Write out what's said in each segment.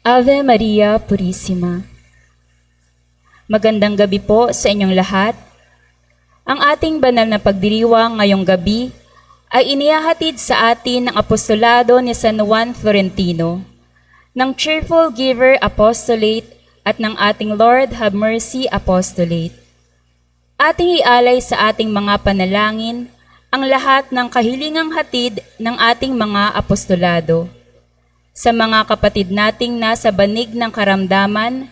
Ave Maria Purissima. Magandang gabi po sa inyong lahat. Ang ating banal na pagdiriwang ngayong gabi ay inihahatid sa atin ng apostolado ni San Juan Florentino, ng Cheerful Giver Apostolate at ng ating Lord Have Mercy Apostolate. Ating ialay sa ating mga panalangin ang lahat ng kahilingang hatid ng ating mga apostolado. Sa mga kapatid nating nasa banig ng karamdaman,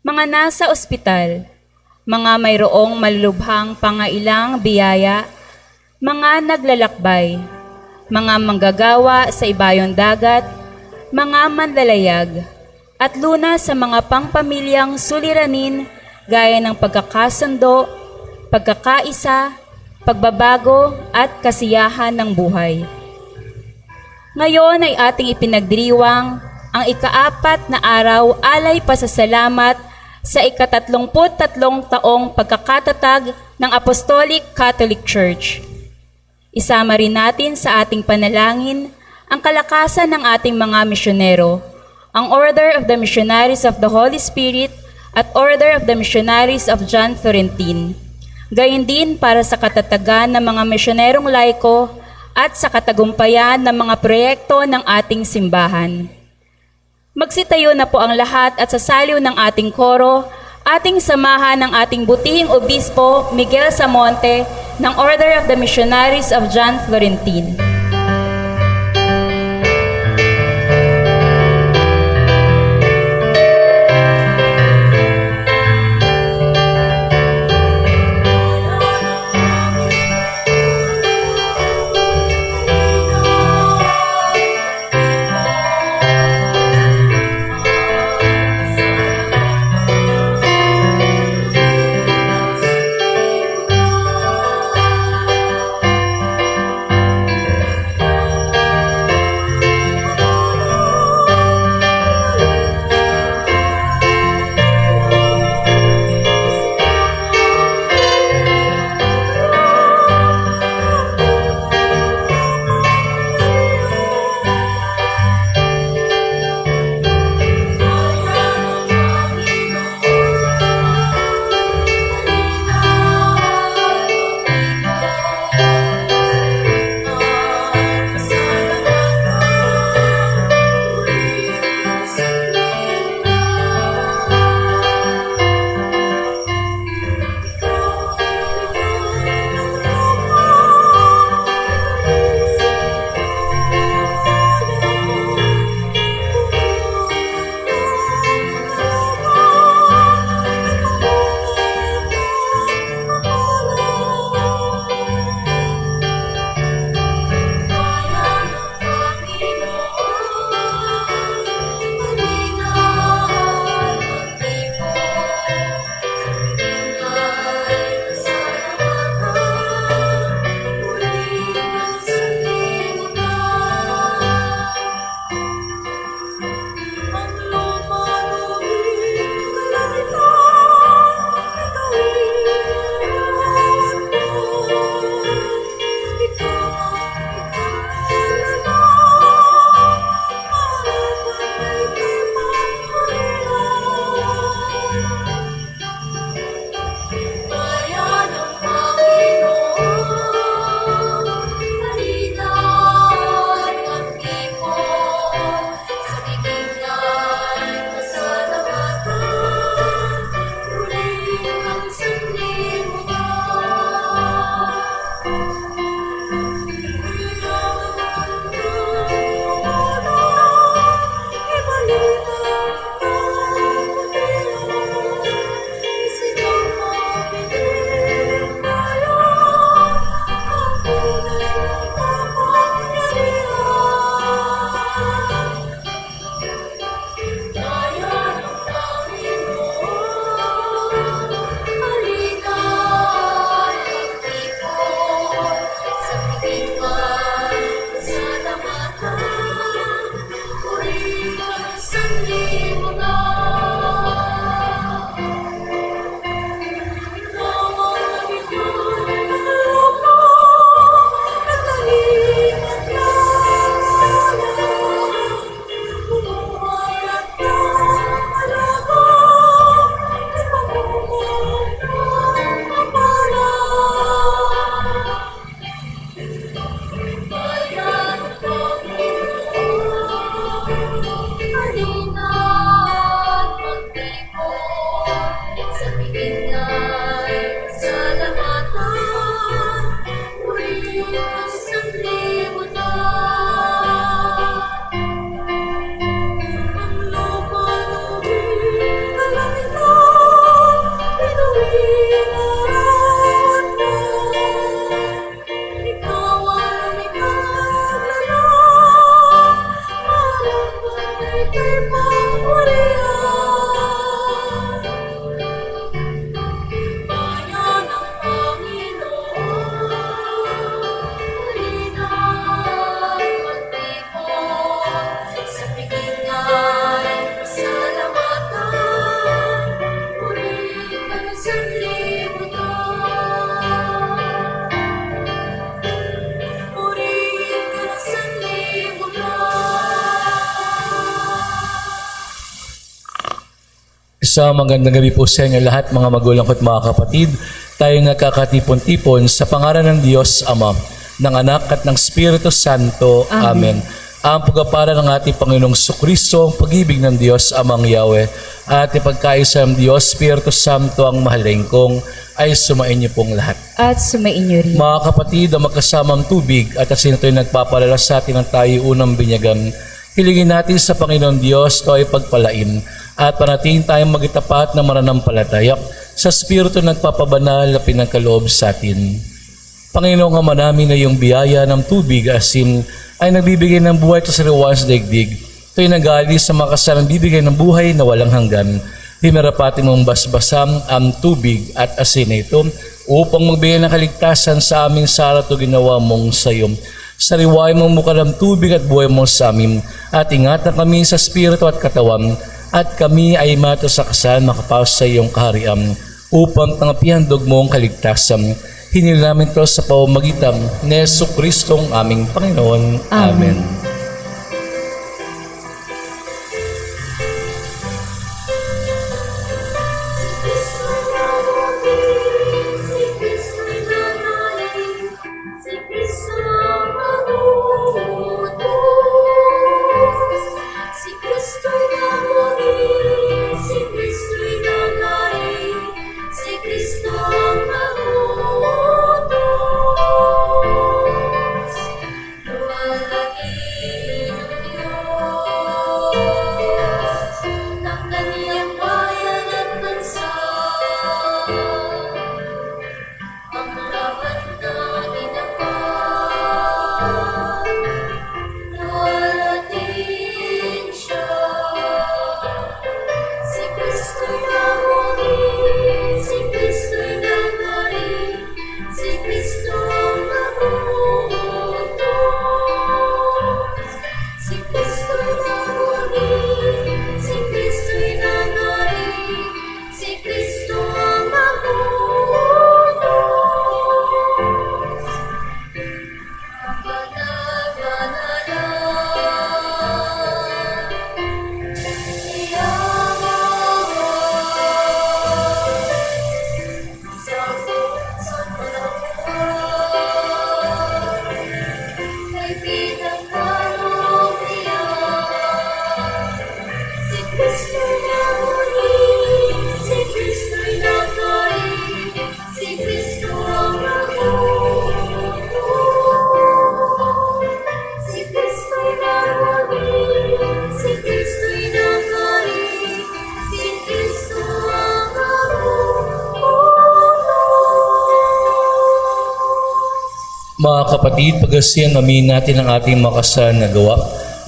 mga nasa ospital, mga mayroong malulubhang pangailang biyaya, mga naglalakbay, mga manggagawa sa ibayong dagat, mga manlalayag, at luna sa mga pangpamilyang suliranin gaya ng pagkakasundo, pagkakaisa, pagbabago at kasiyahan ng buhay. Ngayon ay ating ipinagdiriwang ang ika-4 na araw alay pasasalamat sa ika-33 taong pagkakatatag ng Apostolic Catholic Church. Isama rin natin sa ating panalangin ang kalakasan ng ating mga misyonero, ang Order of the Missionaries of the Holy Spirit at Order of the Missionaries of John Florentine. Gayon din para sa katatagan ng mga misyonerong laiko at sa katagumpayan ng mga proyekto ng ating simbahan. Magsitayo na po ang lahat at sa saliw ng ating koro, ating samahan ng ating butihing obispo Miguel Samonte ng Order of the Missionaries of John Florentine. Sa magandang gabi po sa inyo lahat, mga magulang ko at mga kapatid. Tayo nagkakatipon-tipon sa pangalan ng Diyos Ama, ng Anak at ng Espiritu Santo. Amen. Ang pagpapala ng ating Panginoong Kristo, ang pag-ibig ng Diyos Amang Yahweh, at ipagkaisa ng Diyos, Espiritu Santo ang mahalingkong, ay sumainyo pong lahat. At sumainyo rin. Mga kapatid, ang magkasamang tubig at asin ito'y nagpapalala sa atin ng tayo unang binyagan. Hilingin natin sa Panginoon Diyos ito ay pagpalain at panatingin tayong magitapat na mananampalataya sa Espiritu nagpapabanal na pinagkaloob sa atin. Panginoong Ama namin, na iyong biyaya ng tubig asin ay nagbibigay ng buhay sa sariwan sa daigdig. Ito'y nag-aalis sa makasalang bibigay ng buhay na walang hanggan. Himarapatin mong basbasam ang tubig at asin na ito upang magbigay ng kaligtasan sa aming sala at ginawa mong sayo. Sariway mong mukha ng tubig at buhay mo sa amin at ingatan kami sa spirito at katawan at kami ay matasakasan makapaos sa iyong kaharian upang tangapihan mong kaligtasan. Hinil namin ito sa pamamagitan ni Jesucristong aming Panginoon. Amen. Mga kapatid, pagasiyan namin natin ang ating makasalan na gawa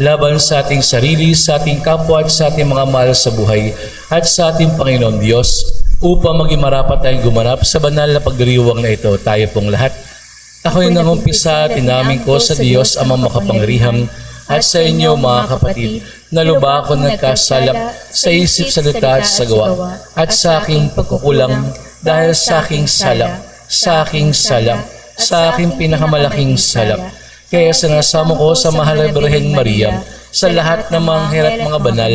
laban sa ating sarili, sa ating kapwa at sa ating mga mahal sa buhay at sa ating Panginoon Diyos upang maging marapat tayong gumanap sa banal na pagdiriwang na ito. Tayo pong lahat. Ako'y nangumpisa, tinamin ko sa Diyos Amang makapangyarihan at sa inyo mga kapatid, na luba ako nagkasala sa isip, salita at sa gawa at sa aking pagkukulang dahil sa aking sala, sa aking pinakamalaking sala. Kaya sinasamo ko sa mahal na Birheng Maria, sa lahat ng mga anghel at mga banal,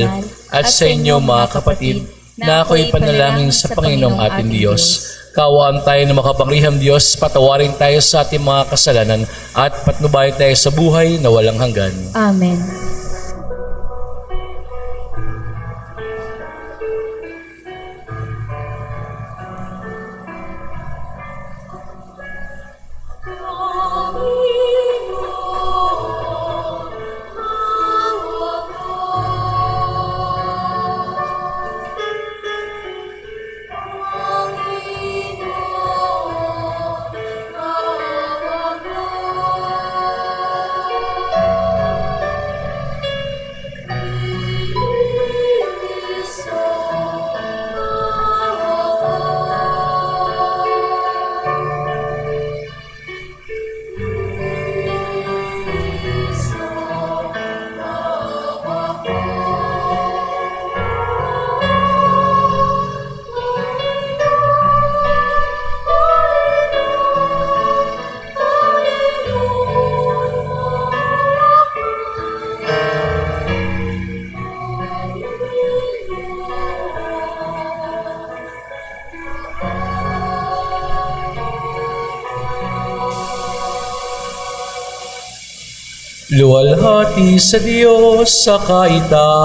at sa inyo mga kapatid, na ako'y panalangin sa Panginoong ating Diyos. Kaawaan tayo na makapangyarihang Diyos, patawarin tayo sa ating mga kasalanan, at patnubayan tayo sa buhay na walang hanggan. Amen. Luwalhati sa Diyos sa kaitaasan.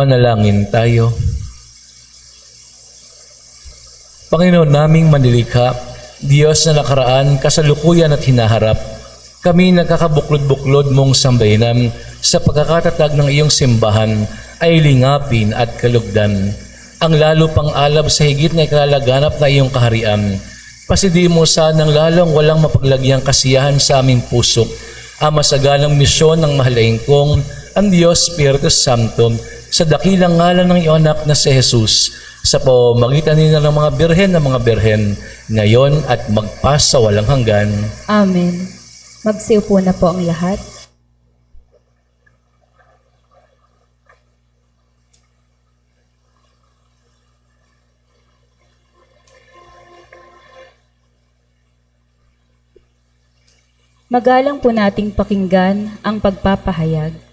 Manalangin tayo. Panginoon naming manlilikha, Diyos na nakaraan, kasalukuyan at hinaharap, kami nagkakabuklod-buklod mong sambahinam sa pagkakatatag ng iyong simbahan ay lingapin at kalugdan. Ang lalo pang alab sa higit na ikalaganap na iyong kaharian. Pasidi mo sanang lalong walang mapaglagyang kasiyahan sa aming puso, ang masagalang misyon ng mahalaing kong ang Diyos Espiritu Santo sa dakilang ngalan ng iyong anak na si Jesus, sa pamamagitan nila ng mga birhen, ngayon at magpa sa walang hanggan. Amen. Magsiupo na po ang lahat. Magalang po nating pakinggan ang pagpapahayag.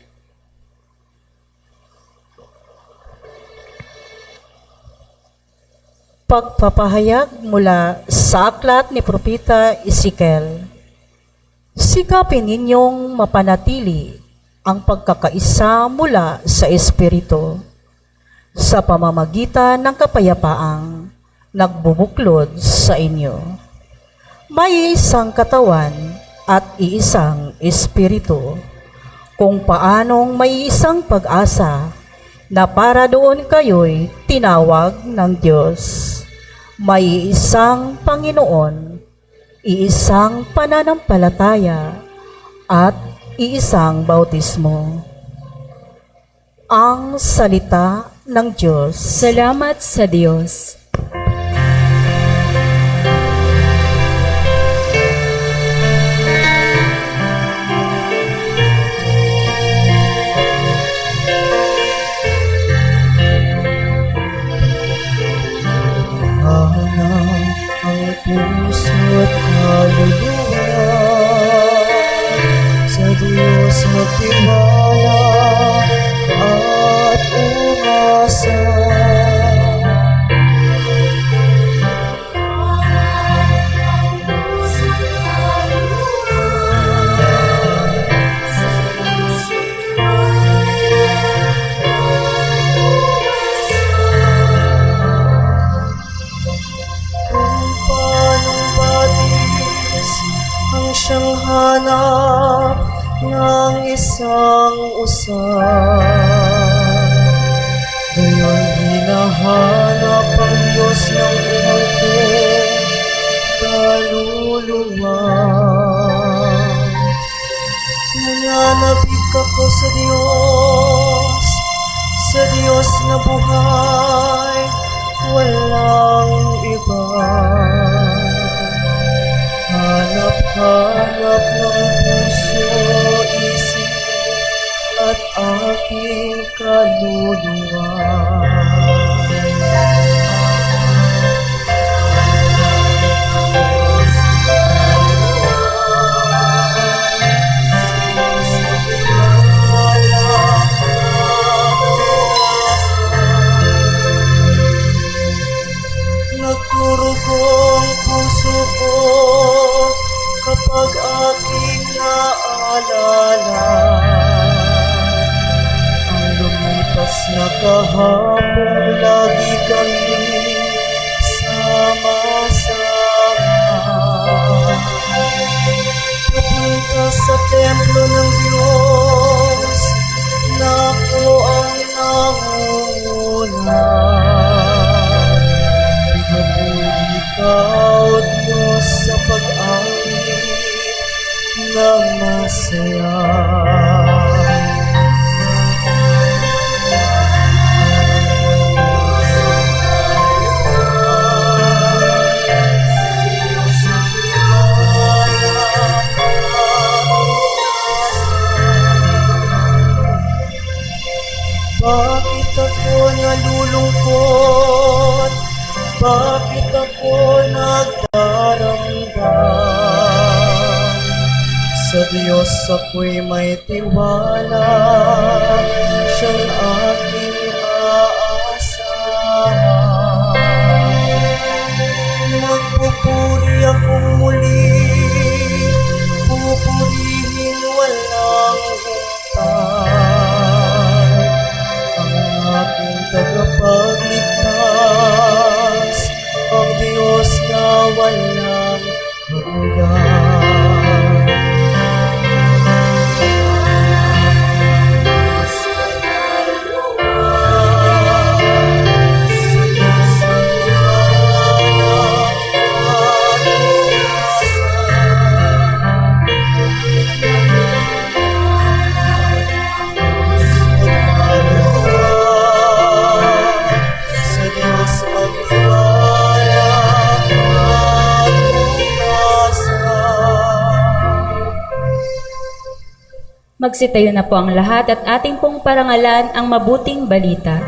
Pagpapahayag mula sa aklat ni Propeta Ezekiel. Sikapin ninyong mapanatili ang pagkakaisa mula sa Espiritu sa pamamagitan ng kapayapaang nagbubuklod sa inyo. May isang katawan at iisang Espiritu, kung paanong may isang pag-asa na para doon kayo'y tinawag ng Diyos. May isang Panginoon, iisang pananampalataya, at iisang bautismo. Ang salita ng Diyos. Salamat sa Diyos. Ang puso't kaluluwa sa Diyos magtiwala at umasa. Ang siyang hanap ng isang usan. Ngayon hinahanap ang Diyos ng ating kaluluwa. Nananabik ako sa Diyos na buhay, walang iba. Hanap-hanap ng puso, isip at aking kaluluwa. Nagturugong puso ko kapag aking naalala ang lumipas na kahapon, lagi kami sama-sama. Papunta sa templo ng Diyos na ako ang nangunguna. Ikaw, Diyos, sa pag-awit ng masaya. Bakit ako nalulungkot? Bakit ako nagdaramdam? Sa Diyos ako'y may tiwala, siyang aking aasahan. Magpupuri akong muli, pupurihin walang hintay ang aking tagapagligtas, ang Diyos na walang hanggan. Magsitayo na po ang lahat at ating pong parangalan ang mabuting balita.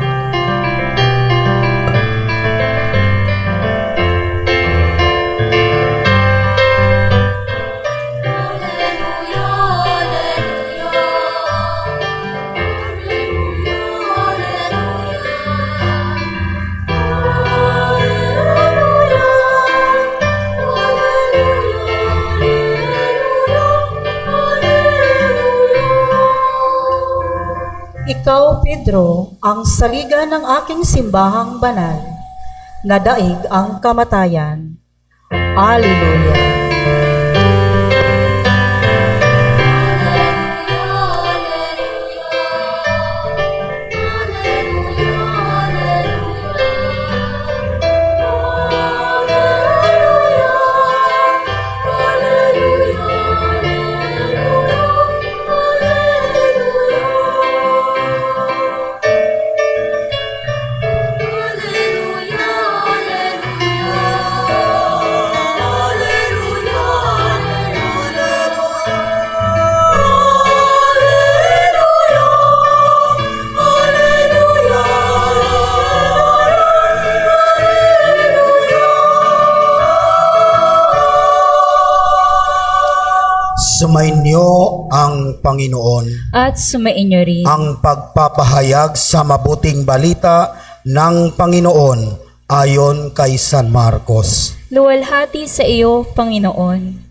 Ikaw, Pedro, ang saligan ng aking simbahang banal, na daig ang kamatayan. Alleluia. Sumainyo ang Panginoon. At sumainyo rin. Ang pagpapahayag sa mabuting balita ng Panginoon ayon kay San Marcos. Luwalhati sa iyo, Panginoon.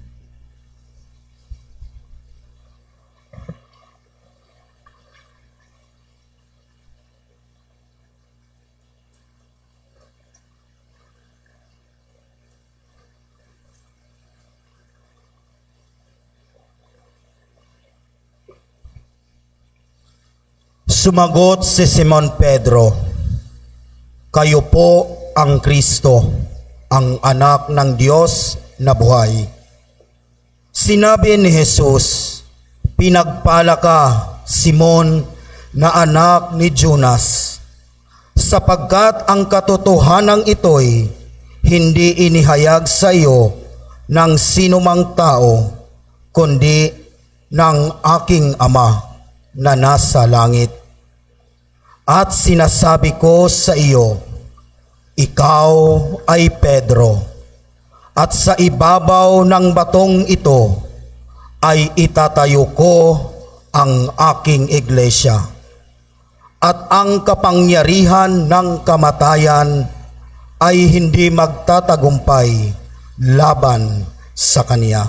Sumagot si Simon Pedro, "Kayo po ang Kristo, ang anak ng Diyos na buhay." Sinabi ni Jesus, "Pinagpala ka, Simon, na anak ni Jonas, sapagkat ang katotohanan ito'y hindi inihayag sa iyo ng sinumang tao, kundi ng aking Ama na nasa langit. At sinasabi ko sa iyo, ikaw ay Pedro, at sa ibabaw ng batong ito ay itatayo ko ang aking iglesia, at ang kapangyarihan ng kamatayan ay hindi magtatagumpay laban sa kaniya."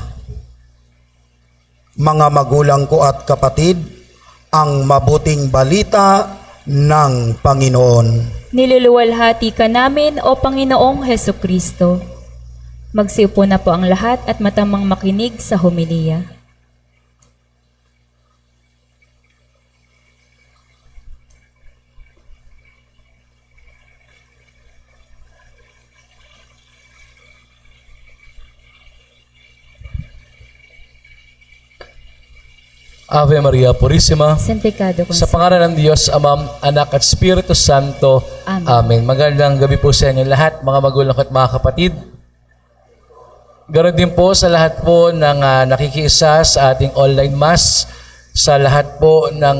Mga magulang ko at kapatid, ang mabuting balita ng Panginoon. Niluluwalhati ka namin, O Panginoong Hesukristo. Magsiupo na po ang lahat at matamang makinig sa homilya. Ave Maria Purissima, Santificado sa pangalan ng Diyos, Ama, Anak at Espiritu Santo. Amen. Amen. Magandang gabi po sa inyo lahat, mga magulang at mga kapatid. Ganon din po sa lahat po ng nakikiisa sa ating online mass, sa lahat po ng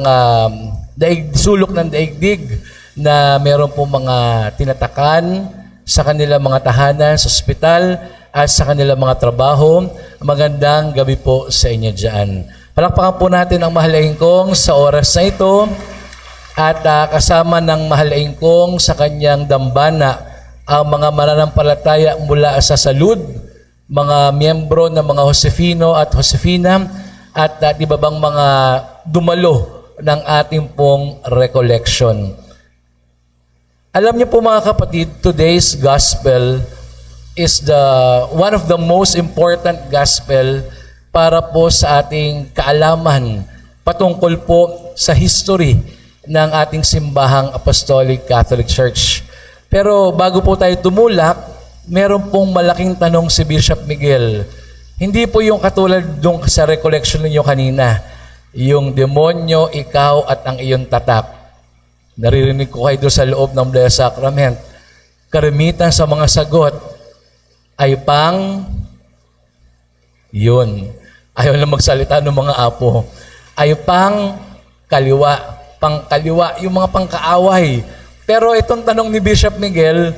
sulok ng daigdig na meron po mga tinatakan sa kanilang mga tahanan, sa ospital, at sa kanilang mga trabaho. Magandang gabi po sa inyo dyan. Palakpakan po natin ang mahalaing kong sa oras na ito, at kasama ng mahalaing kong sa kanyang dambana ang mga mananampalataya mula sa salud, mga miyembro ng mga Josefino at Josefina, at iba bang mga dumalo ng ating pong recollection. Alam niyo po mga kapatid, today's gospel is one of the most important gospel para po sa ating kaalaman patungkol po sa history ng ating simbahang Apostolic Catholic Church. Pero bago po tayo tumulak, meron pong malaking tanong si Bishop Miguel. Hindi po yung katulad dung sa recollection ninyo kanina, yung demonyo, ikaw at ang iyong tatak. Naririnig ko kayo doon sa loob ng Blessed Sacrament. Karamitan sa mga sagot ay yun. Ayaw na magsalita ng mga apo. Ay pangkaliwa, yung mga pangkaaway. Pero itong tanong ni Bishop Miguel,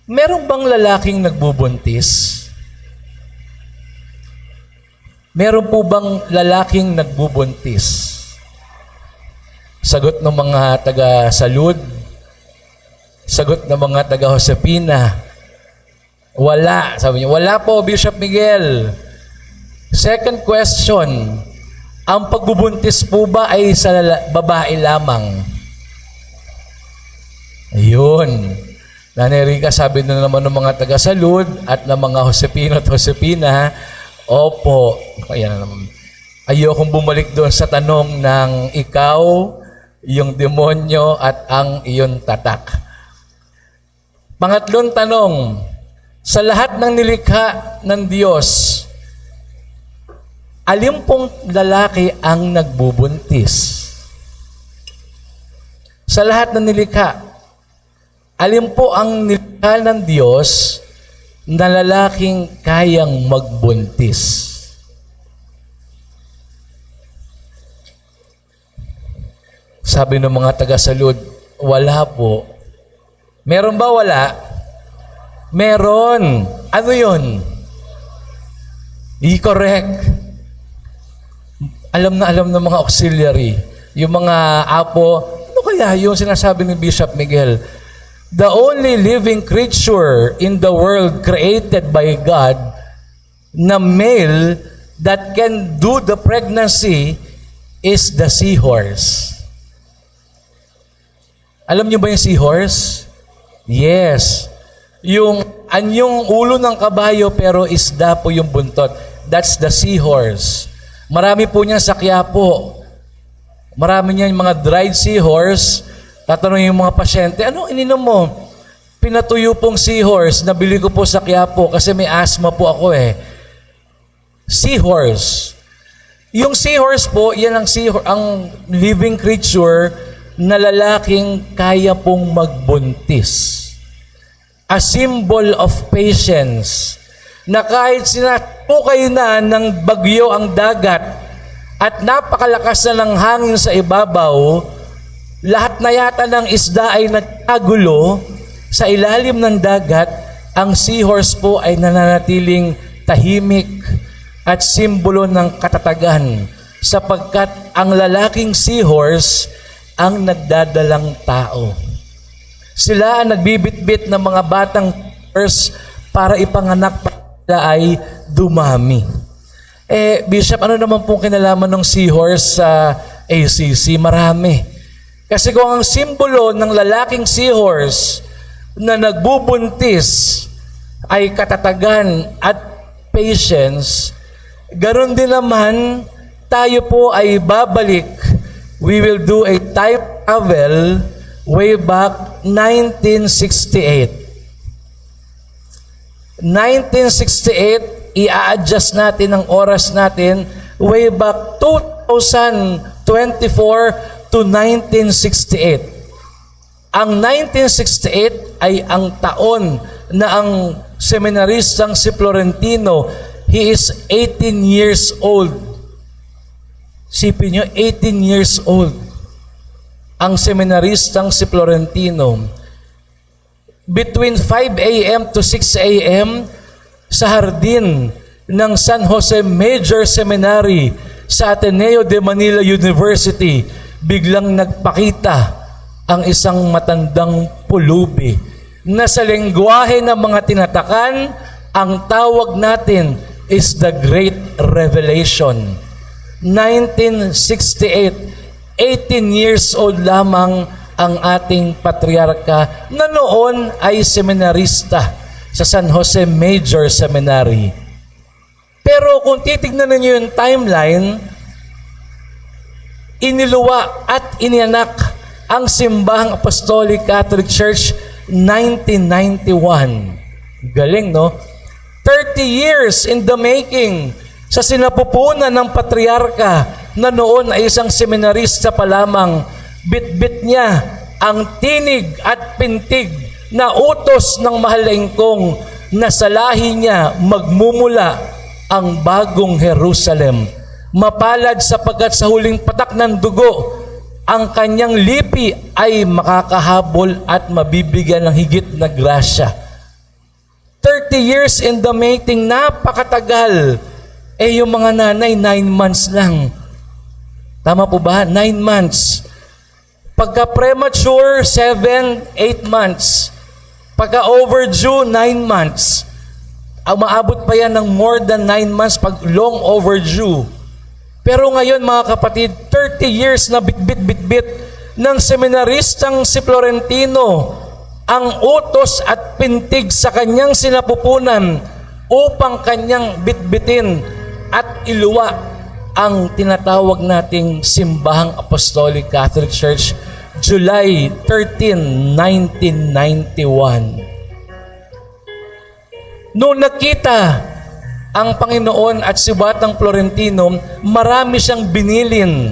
meron bang lalaking nagbubuntis? Meron po bang lalaking nagbubuntis? Sagot ng mga taga-salud, sagot ng mga taga-Josefina, wala. Sabi niya, wala po, Bishop Miguel. Second question, Ang pagbubuntis po ba ay sa babae lamang? Ayun. Nanay Rica, sabi na naman ng mga taga-salud at ng mga Josepino at Josepina, opo. Ayan na naman. Ayokong bumalik doon sa tanong ng ikaw, yung demonyo at ang iyong tatak. Pangatlong tanong, sa lahat ng nilikha ng Diyos, alin pong lalaki ang nagbubuntis? Sa lahat ng nilikha, alin po ang nilikha ng Diyos na lalaking kayang magbuntis? Sabi ng mga taga-salud, wala po. Meron ba wala? Meron. Ano yun? I-correct. Alam ng mga auxiliary. Yung mga apo, ano kaya yung sinasabi ni Bishop Miguel? The only living creature in the world created by God na male that can do the pregnancy is the seahorse. Alam niyo ba yung seahorse? Yes. Yung anyong ulo ng kabayo pero isda po yung buntot. That's the seahorse. Marami po niyan sa Quiapo. Marami niyan mga dried seahorse. Tatanungin yung mga pasyente, ano ininom mo? Pinatuyo pong seahorse, nabili ko po sa Quiapo kasi may asthma po ako eh. Seahorse. Yung seahorse po, yan ang living creature na lalaking kaya pong magbuntis. A symbol of patience, na kahit sinapukay na ng bagyo ang dagat at napakalakas na ng hangin sa ibabaw, lahat na yata ng isda ay nagkagulo sa ilalim ng dagat, ang seahorse po ay nananatiling tahimik at simbolo ng katatagan sapagkat ang lalaking seahorse ang nagdadalang tao. Sila ang nagbibitbit ng mga batang seahorse para ipanganak para ay dumami. Bishop, ano naman pong kinalaman ng seahorse sa ACC? Marami. Kasi kung ang simbolo ng lalaking seahorse na nagbubuntis ay katatagan at patience, ganoon din naman tayo po ay babalik. We will do a time travel way back 1968. 1968, i-adjust natin ang oras natin way back 2024 to 1968. Ang 1968 ay ang taon na ang seminaristang si Florentino, he is 18 years old. Sipin nyo, 18 years old. Ang seminaristang si Florentino. Between 5 a.m. to 6 a.m. sa hardin ng San Jose Major Seminary sa Ateneo de Manila University, biglang nagpakita ang isang matandang pulubi na sa lengguwahe ng mga tinatakan, ang tawag natin is the Great Revelation. 1968, 18 years old lamang ang ating patriarka na noon ay seminarista sa San Jose Major Seminary. Pero kung titignan ninyo yung timeline, iniluwa at inianak ang Simbahang Apostolic Catholic Church 1991. Galing, no? 30 years in the making sa sinapupunan ng patriarka na noon ay isang seminarista pa lamang. Bit-bit niya ang tinig at pintig na utos ng mahal na ingkong na sa lahi niya magmumula ang bagong Jerusalem. Mapalad sapagkat sa huling patak ng dugo, ang kanyang lipi ay makakahabol at mabibigyan ng higit na grasya. 30 years in the making, napakatagal. Yung mga nanay, 9 months lang. Tama po ba? 9 months. Pagka premature, 7, 8 months. Pagka overdue, 9 months. Ang maabot pa yan ng more than 9 months pag long overdue. Pero ngayon mga kapatid, 30 years na bitbit-bitbit ng seminaristang si Florentino ang utos at pintig sa kanyang sinapupunan upang kanyang bitbitin at iluwa ang tinatawag nating Simbahang Apostolic Catholic Church, July 13, 1991. Noong nakita ang Panginoon at si Batang Florentino, marami siyang binilin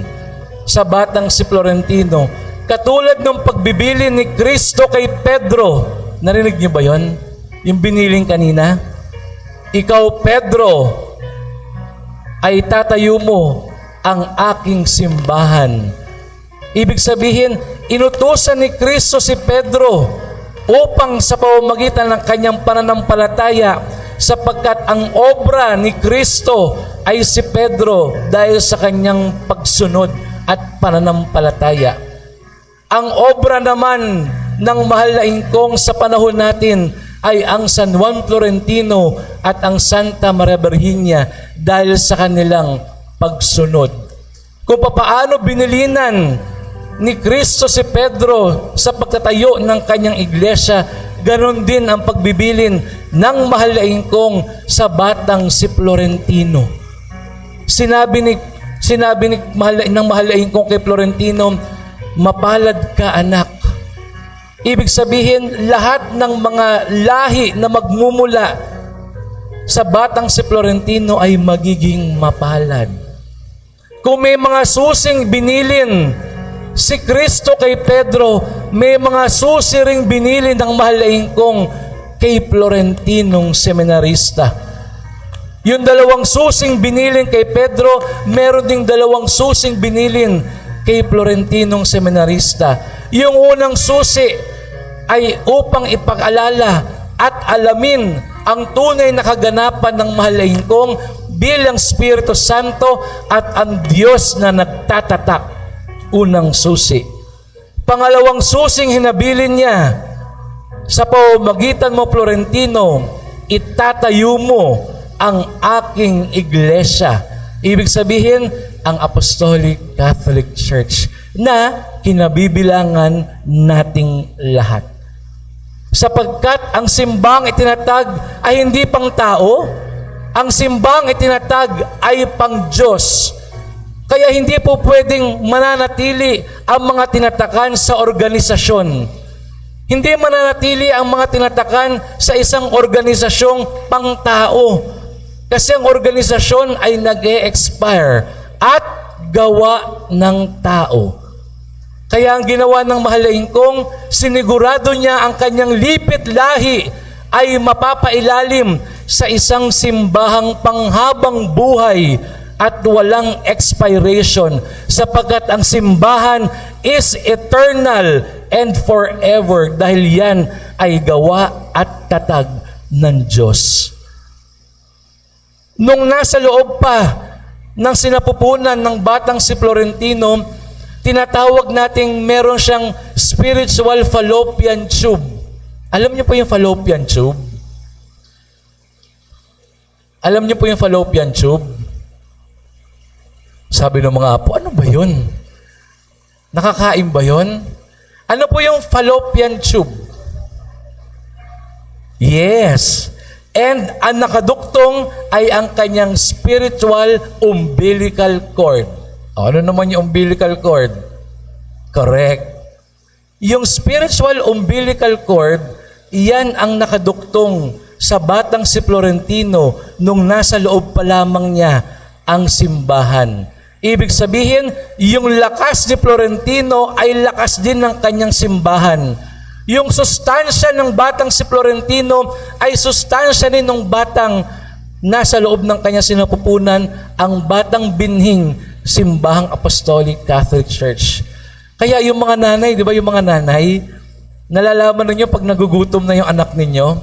sa Batang si Florentino. Katulad ng pagbibili ni Kristo kay Pedro. Narinig niyo ba yon? Yung biniling kanina? Ikaw, Pedro, ay tatayo mo ang aking simbahan. Ibig sabihin, inutusan ni Kristo si Pedro upang sa pamamagitan ng kanyang pananampalataya, sapagkat ang obra ni Kristo ay si Pedro dahil sa kanyang pagsunod at pananampalataya. Ang obra naman ng mahal na ingkong sa panahon natin ay ang San Juan Florentino at ang Santa Maria Virginia dahil sa kanilang pagsunod. Kung papaano binilinan ni Kristo si Pedro sa pagtatayo ng kanyang iglesia, ganon din ang pagbibilin ng mahal na ingkong sa batang si Florentino. Sinabi ni mahal na ingkong kay Florentino, mapalad ka anak. Ibig sabihin, lahat ng mga lahi na magmumula sa batang si Florentino ay magiging mapalad. Kung may mga susing binilin si Kristo kay Pedro, may mga susi ring binili ng mahal na ingkong kay Florentinong seminarista. Yung dalawang susing binilin kay Pedro, meron ding dalawang susing binilin kay Florentinong seminarista. Yung unang susi ay upang ipag-alala at alamin ang tunay na kaganapan ng mahal na ingkong bilang Espiritu Santo at ang Diyos na nagtatatak. Unang susi. Pangalawang susing hinabilin niya, sa pamamagitan mo, Florentino, itatayo mo ang aking iglesia. Ibig sabihin, ang Apostolic Catholic Church na kinabibilangan nating lahat. Sapagkat ang simbang itinatag ay hindi pang tao, ang simbang itinatag ay pang Diyos. Kaya hindi po pwedeng mananatili ang mga tinatakan sa organisasyon. Hindi mananatili ang mga tinatakan sa isang organisasyong pang-tao. Kasi ang organisasyon ay nag-e-expire at gawa ng tao. Kaya ang ginawa ng mahal na ingkong, sinigurado niya ang kanyang lipit lahi ay mapapailalim sa isang simbahang panghabang buhay at walang expiration, sapagkat ang simbahan is eternal and forever dahil yan ay gawa at tatag ng Diyos. Nung nasa loob pa ng sinapupunan ng batang si Florentino, tinatawag nating meron siyang spiritual fallopian tube. Alam niyo po yung fallopian tube? Alam niyo po yung fallopian tube? Sabi ng mga apo, ano ba yun? Nakakain ba yun? Ano po yung fallopian tube? Yes. And ang nakaduktong ay ang kanyang spiritual umbilical cord. Ano naman yung umbilical cord? Correct. Yung spiritual umbilical cord, iyan ang nakaduktong sa batang si Florentino nung nasa loob pa lamang niya ang simbahan. Ibig sabihin, yung lakas ni Florentino ay lakas din ng kanyang simbahan. Yung sustansya ng batang si Florentino ay sustansya din ng batang nasa loob ng kanyang sinapupunan, ang batang binhing Simbahang Apostolic Catholic Church. Kaya yung mga nanay, di ba yung mga nanay, nalalaman ninyo pag nagugutom na yung anak ninyo,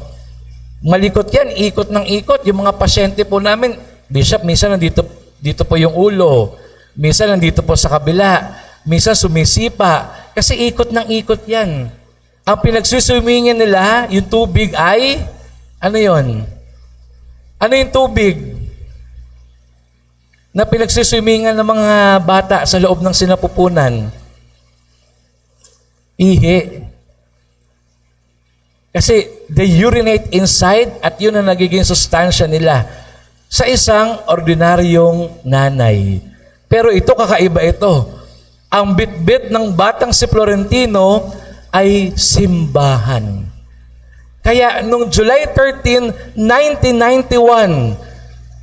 malikot yan, ikot ng ikot. Yung mga pasyente po namin, Bishop, minsan dito po yung ulo, minsan nandito po sa kabila, minsan sumisipa, kasi ikot ng ikot yan. Ang pinagsusumingin nila, yung tubig ay, ano yon? Ano yung tubig? na pinagsiswimingan ng mga bata sa loob ng sinapupunan? Ihi. Kasi they urinate inside at yun ang nagiging sustansya nila sa isang ordinaryong nanay. Pero ito, kakaiba ito. Ang bitbit ng batang si Florentino ay simbahan. Kaya noong July 13, 1991,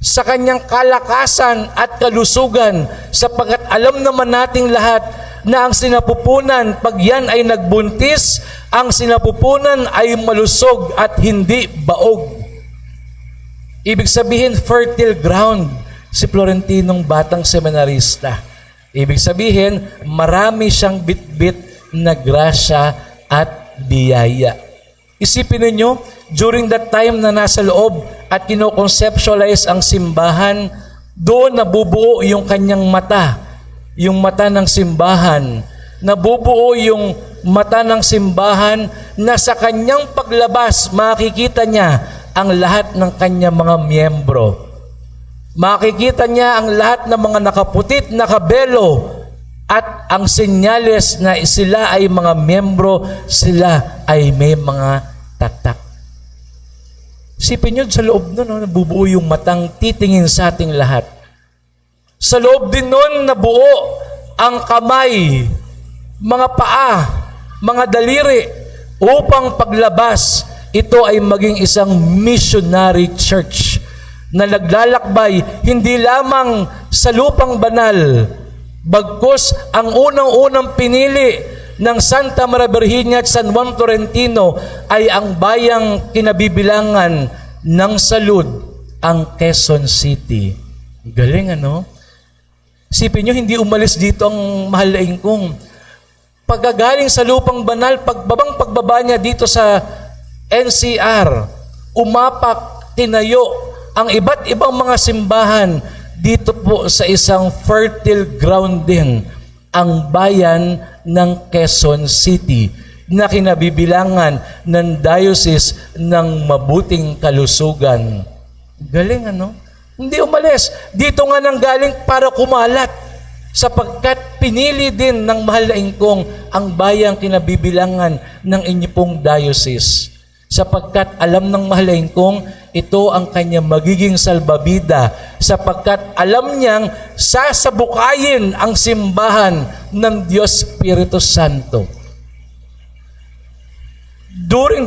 sa kanyang kalakasan at kalusugan, sapagkat alam naman nating lahat na ang sinapupunan, pag yan ay nagbuntis, ang sinapupunan ay malusog at hindi baog. Ibig sabihin, fertile ground si Florentinong batang seminarista. Ibig sabihin, marami siyang bitbit na grasya at biyaya. Isipin ninyo, during that time na nasa loob at kinoconceptualize ang simbahan, doon nabubuo yung kanyang mata, yung mata ng simbahan. Nabubuo yung mata ng simbahan na sa kanyang paglabas, makikita niya ang lahat ng kanyang mga miyembro. Makikita niya ang lahat ng mga nakaputit na kabelo at ang senyales na sila ay mga miyembro, sila ay may mga tatak. Sipin nyo, sa loob nun, nabubuo yung matang titingin sa ating lahat. Sa loob din nun, nabuo ang kamay, mga paa, mga daliri, upang paglabas, ito ay maging isang missionary church na naglalakbay hindi lamang sa lupang banal, bagkus ang unang-unang pinili ng Santa Maria Virginia at San Juan Florentino ay ang bayang kinabibilangan ng salud, ang Quezon City. Galing, ano? Isipin nyo, hindi umalis dito ang mahal na ingkong. Pagkagaling sa lupang banal, pagbaba niya dito sa NCR, umapak, tinayo ang iba't ibang mga simbahan dito po sa isang fertile ground din, ang bayan ng Quezon City na kinabibilangan ng diocese ng mabuting kalusugan. Galing, ano? Hindi umalis. Dito nga nang galing para kumalat sapagkat pinili din ng mahal na ingkong ang bayang kinabibilangan ng inyo pong diocese. Sapagkat alam ng mahal na ingkong ito ang kanyang magiging salbabida, sapagkat alam niyang sasabukayin ang simbahan ng Diyos Espiritu Santo.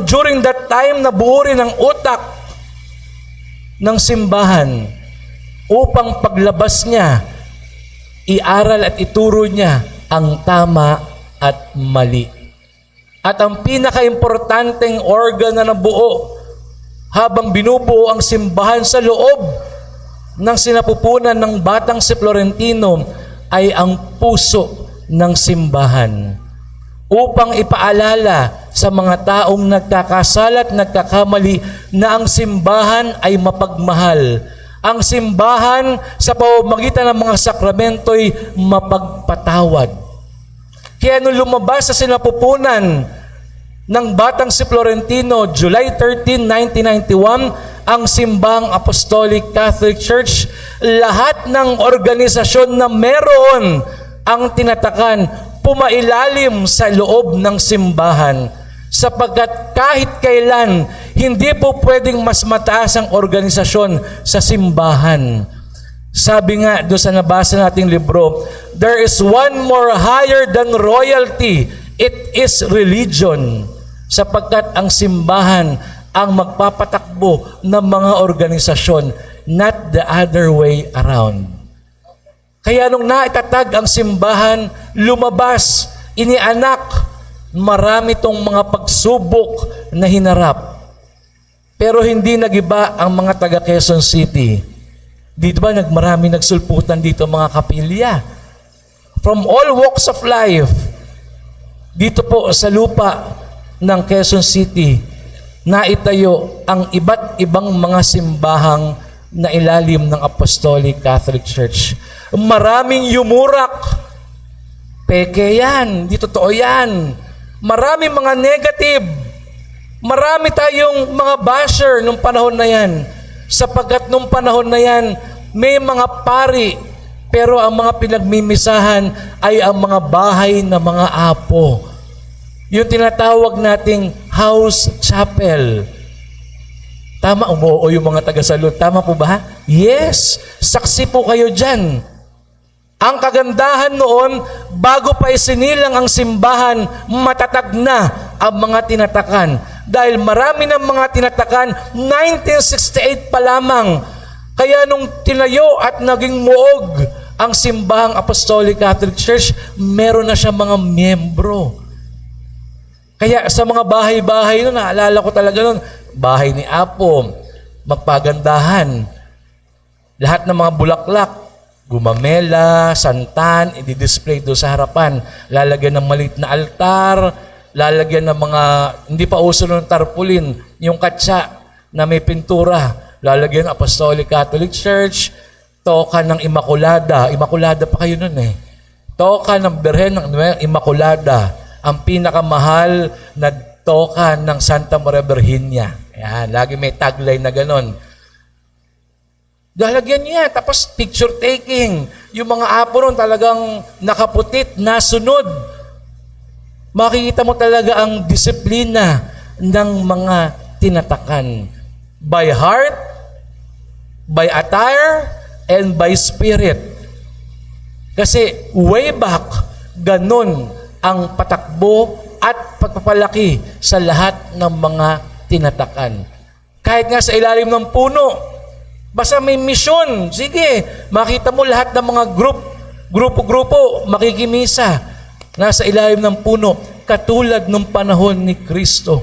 During that time, nabuo rin ang utak ng simbahan upang paglabas niya, iaral at ituro niya ang tama at mali. At ang pinaka-importanteng organ na nabuo habang binubuo ang simbahan sa loob ng sinapupunan ng batang si Florentino ay ang puso ng simbahan upang ipaalala sa mga taong nagkakasala at nagkakamali na ang simbahan ay mapagmahal. Ang simbahan sa pamamagitan ng mga sakramento'y mapagpatawad. Kaya nung lumabas sa sinapupunan ng batang si Florentino, July 13, 1991, ang Simbahang Apostolic Catholic Church, lahat ng organisasyon na meron ang tinatakan, pumailalim sa loob ng simbahan. Sapagkat kahit kailan, hindi po pwedeng mas mataas ang organisasyon sa simbahan. Sabi nga doon sa nabasa nating libro, there is one more higher than royalty. It is religion. Sapagkat ang simbahan ang magpapatakbo ng mga organisasyon, not the other way around. Kaya nung naitatag ang simbahan, lumabas, inianak, marami tong mga pagsubok na hinarap. Pero hindi nagiba ang mga taga Quezon City. Dito ba marami nagsulputan dito mga kapilya? From all walks of life, dito po sa lupa ng Quezon City, naitayo ang iba't ibang mga simbahang na ilalim ng Apostolic Catholic Church. Maraming yumurak. Peke yan, di totoo yan. Maraming mga negative. Marami tayong mga basher nung panahon na yan. Sapagkat nung panahon na yan, may mga pari Pero ang mga pinagmimisahan ay ang mga bahay ng mga apo. Yung tinatawag nating house chapel. Tama, umuo yung mga taga-salud. Tama po ba? Yes, saksi po kayo dyan. Ang kagandahan noon, bago pa isinilang ang simbahan, matatag na ang mga tinatakan. Dahil marami ng mga tinatakan, 1968 pa lamang. Kaya nung tinayo at naging muog ang simbahang Apostolic Catholic Church, meron na siya mga miyembro. Kaya sa mga bahay-bahay nun, naalala ko talaga nun, bahay ni Apo, magpagandahan. Lahat ng mga bulaklak, gumamela, santan, i-display doon sa harapan. Lalagyan ng maliit na altar, lalagyan ng mga, hindi pa uso ng tarpaulin, yung katsa na may pintura. Lalagyan ng Apostolic Catholic Church, toka ng Immaculada. Immaculada pa kayo nun eh. Toka ng Birhen ng Immaculada. Ang pinakamahal na toka ng Santa Maria Virginia. Ayan, lagi may tagline na ganon. Lalagyan niya, tapos picture taking. Yung mga apo ron talagang nakaputit, nasunod. Makikita mo talaga ang disiplina ng mga tinatakan. By heart, by attire, and by spirit. Kasi way back, ganon ang patakbo at pagpapalaki sa lahat ng mga tinatakan. Kahit nga sa ilalim ng puno, basta may misyon, sige, makita mo lahat ng mga grupo-grupo, makikimisa, nasa ilalim ng puno, katulad ng panahon ni Kristo.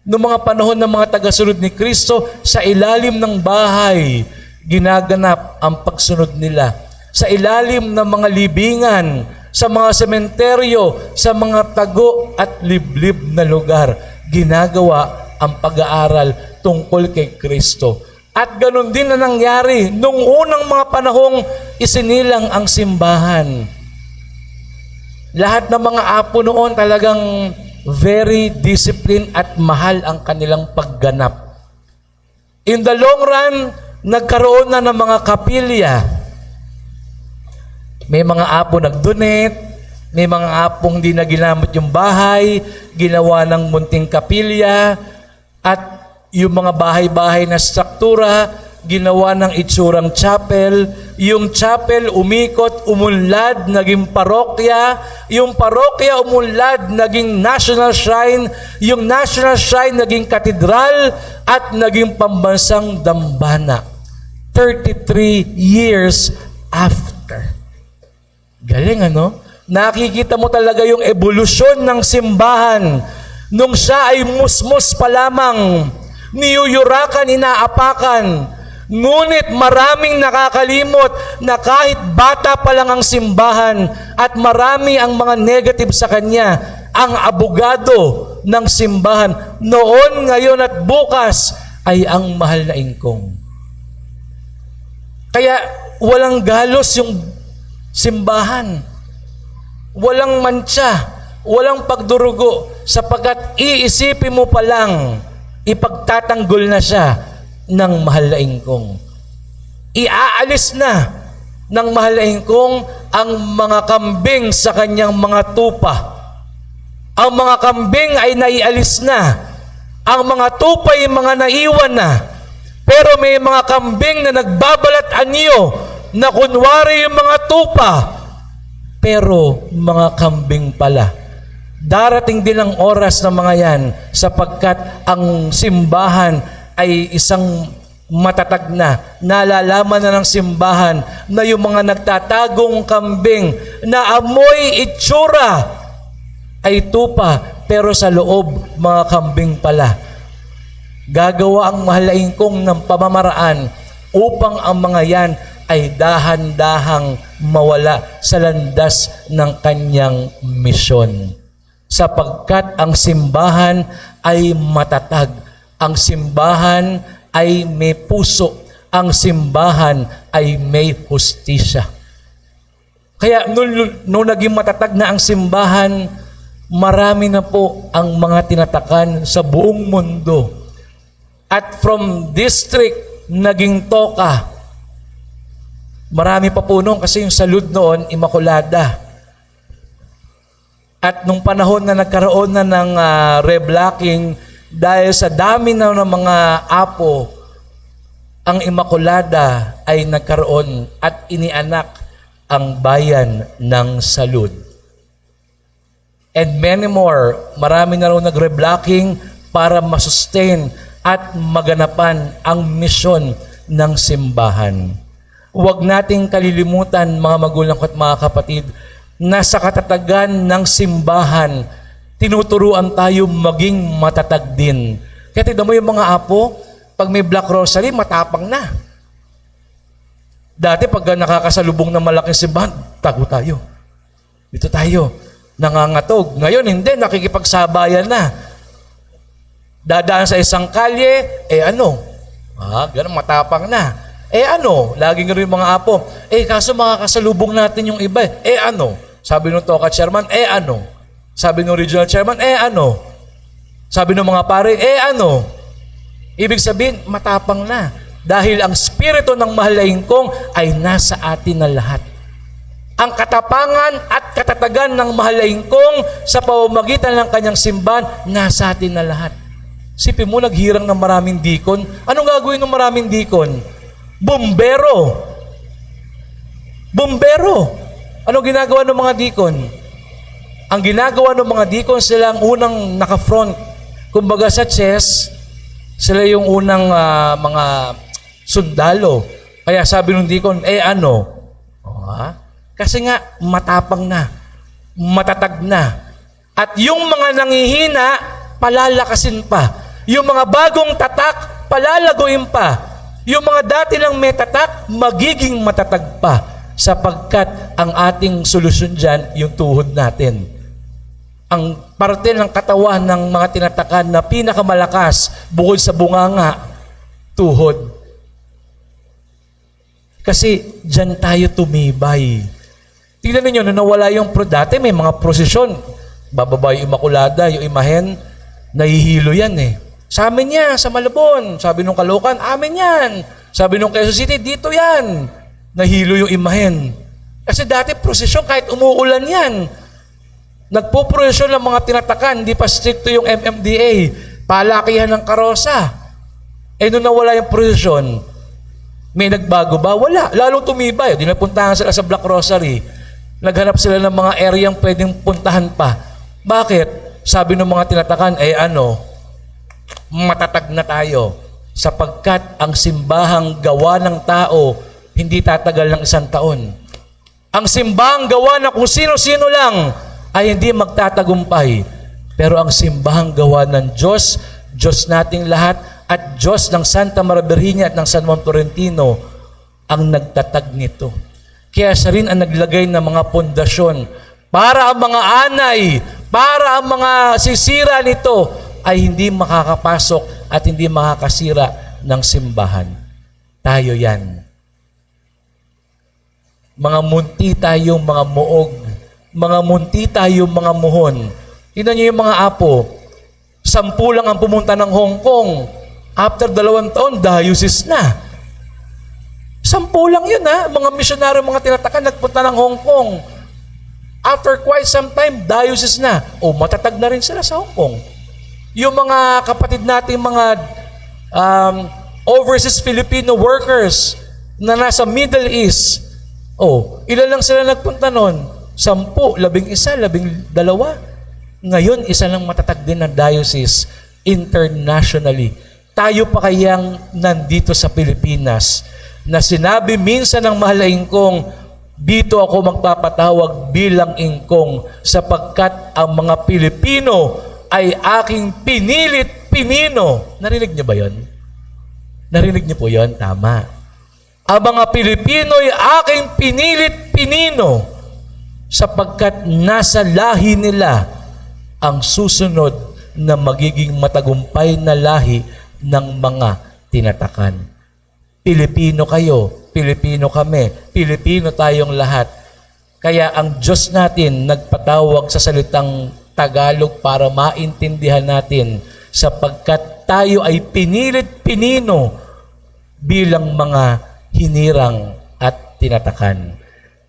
Noong mga panahon ng mga tagasunod ni Kristo, sa ilalim ng bahay, ginaganap ang pagsunod nila. Sa ilalim ng mga libingan, sa mga sementeryo, sa mga tago at liblib na lugar, ginagawa ang pag-aaral tungkol kay Kristo. At ganun din na nangyari nung unang mga panahong isinilang ang simbahan. Lahat ng mga apo noon talagang very disciplined at mahal ang kanilang pagganap. In the long run, nagkaroon na ng mga kapilya. May mga apo nag-donate, may mga apong hindi na ginamit yung bahay, ginawa ng munting kapilya, at yung mga bahay-bahay na struktura, ginawa ng itsurang chapel. Yung chapel umikot, umunlad, naging parokya. Yung parokya umunlad, naging national shrine. Yung national shrine naging katedral at naging pambansang dambana. 33 years after. Galing ano? Nakikita mo talaga yung evolusyon ng simbahan. Nung siya ay musmus pa lamang, niyuyurakan, inaapakan. Ngunit maraming nakakalimot na kahit bata pa lang ang simbahan at marami ang mga negative sa kanya, ang abogado ng simbahan noon, ngayon at bukas ay ang mahal na ingkong. Kaya walang galos yung simbahan. Walang mantsa, walang pagdurugo, sapagkat iisipin mo pa lang, ipagtatanggol na siya ng mahal na ingkong. Iaalis na ng mahal na ingkong ang mga kambing sa kanyang mga tupa. Ang mga kambing ay naialis na. Ang mga tupa ay mga naiwan na. Pero may mga kambing na nagbabalat anyo na kunwari yung mga tupa, pero mga kambing pala. Darating din ang oras ng mga yan sapagkat ang simbahan ay isang matatag na. Nalalaman na ng simbahan na yung mga nagtatagong kambing na amoy itsura ay tupa, pero sa loob mga kambing pala. Gagawa ang mahal na ingkong ng pamamaraan upang ang mga yan ay dahan-dahang mawala sa landas ng kanyang misyon. Sapagkat ang simbahan ay matatag, ang simbahan ay may puso, ang simbahan ay may hustisya. Kaya nung naging matatag na ang simbahan, marami na po ang mga tinatakan sa buong mundo. At from district, naging toka. Marami pa po noon kasi yung salud noon, Immaculada. At nung panahon na nagkaroon na ng reblocking, dahil sa dami na ng mga apo, ang Immaculada ay nagkaroon at inianak ang bayan ng salud. And many more, marami na rin nag-reblocking para masustain at maganapan ang misyon ng simbahan. Huwag nating kalilimutan, mga magulang ko at mga kapatid, na sa katatagan ng simbahan, tinuturuan tayo maging matatag din. Kaya tignan mo yung mga apo, pag may Black Rosary, matapang na. Dati pag nakakasalubong ng malaking simbahan, tago tayo. Dito tayo. Nangangatog. Ngayon, hindi. Nakikipagsabayan na. Dadaan sa isang kalye, ganun, matapang na. Laging rin mga apo. Kaso makakasalubong natin yung iba. Sabi nung Toka Chairman, Sabi nung Regional Chairman, Sabi ng mga pare, Ibig sabihin, matapang na. Dahil ang spirito ng Mahalaingkong ay nasa atin na lahat. Ang katapangan at katatagan ng Mahalaingkong sa pamamagitan ng kanyang simbahan, nasa atin na lahat. Sipin mo, naghirang ng maraming dikon. Anong gagawin ng maraming dikon? Bumbero. Anong ginagawa ng mga dikon? Ang ginagawa ng mga dikon, sila ang unang naka-front. Kumbaga sa chess, sila yung unang mga sundalo. Kaya sabi ng dikon, Kasi nga, matapang na. Matatag na. At yung mga nangihina, palalakasin pa. Yung mga bagong tatak, palalaguin pa. Yung mga dati lang may tatak, magiging matatag pa. Sapagkat ang ating solusyon dyan, yung tuhod natin. Ang parte ng katawan ng mga tinatakan na pinakamalakas, bukod sa bunganga, tuhod. Kasi dyan tayo tumibay. Tingnan ninyo, nung nawala yung dati may mga prosesyon. Bababa yung Immaculada, yung imahen, nahihilo yan eh. Sa amin yan, sa Malabon. Sabi nung Caloocan, amin yan. Sabi nung Quezon City, dito yan. Nahilo yung imahen. Kasi dati prosesyon, kahit umuulan yan. Nagpo-prosesyon ng mga tinatakan, hindi pa stricto yung MMDA. Palakihan ng karosa. Nung nawala yung prosesyon, may nagbago ba? Wala. Lalong tumibay. Di napuntahan sila sa Black Rosary. Naghanap sila ng mga areang pwedeng puntahan pa. Bakit? Sabi ng mga tinatakan, matatag na tayo. Sapagkat ang simbahang gawa ng tao, hindi tatagal ng 1 taon. Ang simbahang gawa na kung sino-sino lang, ay hindi magtatagumpay. Pero ang simbahang gawa ng Diyos, Diyos nating lahat, at Diyos ng Santa Maria Virginia at ng San Juan Tolentino, ang nagtatag nito. Kaya siya rin ang naglagay ng mga pundasyon para ang mga anay, para ang mga sisira nito ay hindi makakapasok at hindi makakasira ng simbahan. Tayo yan. Mga munti tayong mga muog. Mga munti tayong mga muhon. Tingnan niyo yung mga apo. 10 lang ang pumunta ng Hong Kong. After 2 taon, diocese na. 10 lang yun ha. Mga misyonaryo, mga tinatakan, nagpunta ng Hong Kong. After quite some time, diocese na. Matatag na rin sila sa Hong Kong. Yung mga kapatid natin, mga overseas Filipino workers na nasa Middle East, ilan lang sila nagpunta nun? 10, 11, 12. Ngayon, isa lang matatag din ng diocese internationally. Tayo pa kayang nandito sa Pilipinas na sinabi minsan ng Mahalaingkong, dito ako magpapatawag bilang ingkong sapagkat ang mga Pilipino ay aking pinilit pinino. Narinig niyo ba yon? Narinig niyo po yon? Tama. Ang mga Pilipino ay aking pinilit pinino sapagkat nasa lahi nila ang susunod na magiging matagumpay na lahi ng mga tinatakan. Pilipino kayo, Pilipino kami, Pilipino tayong lahat. Kaya ang Diyos natin nagpatawag sa salitang Tagalog para maintindihan natin sapagkat tayo ay pinilit pinino bilang mga hinirang at tinatakan.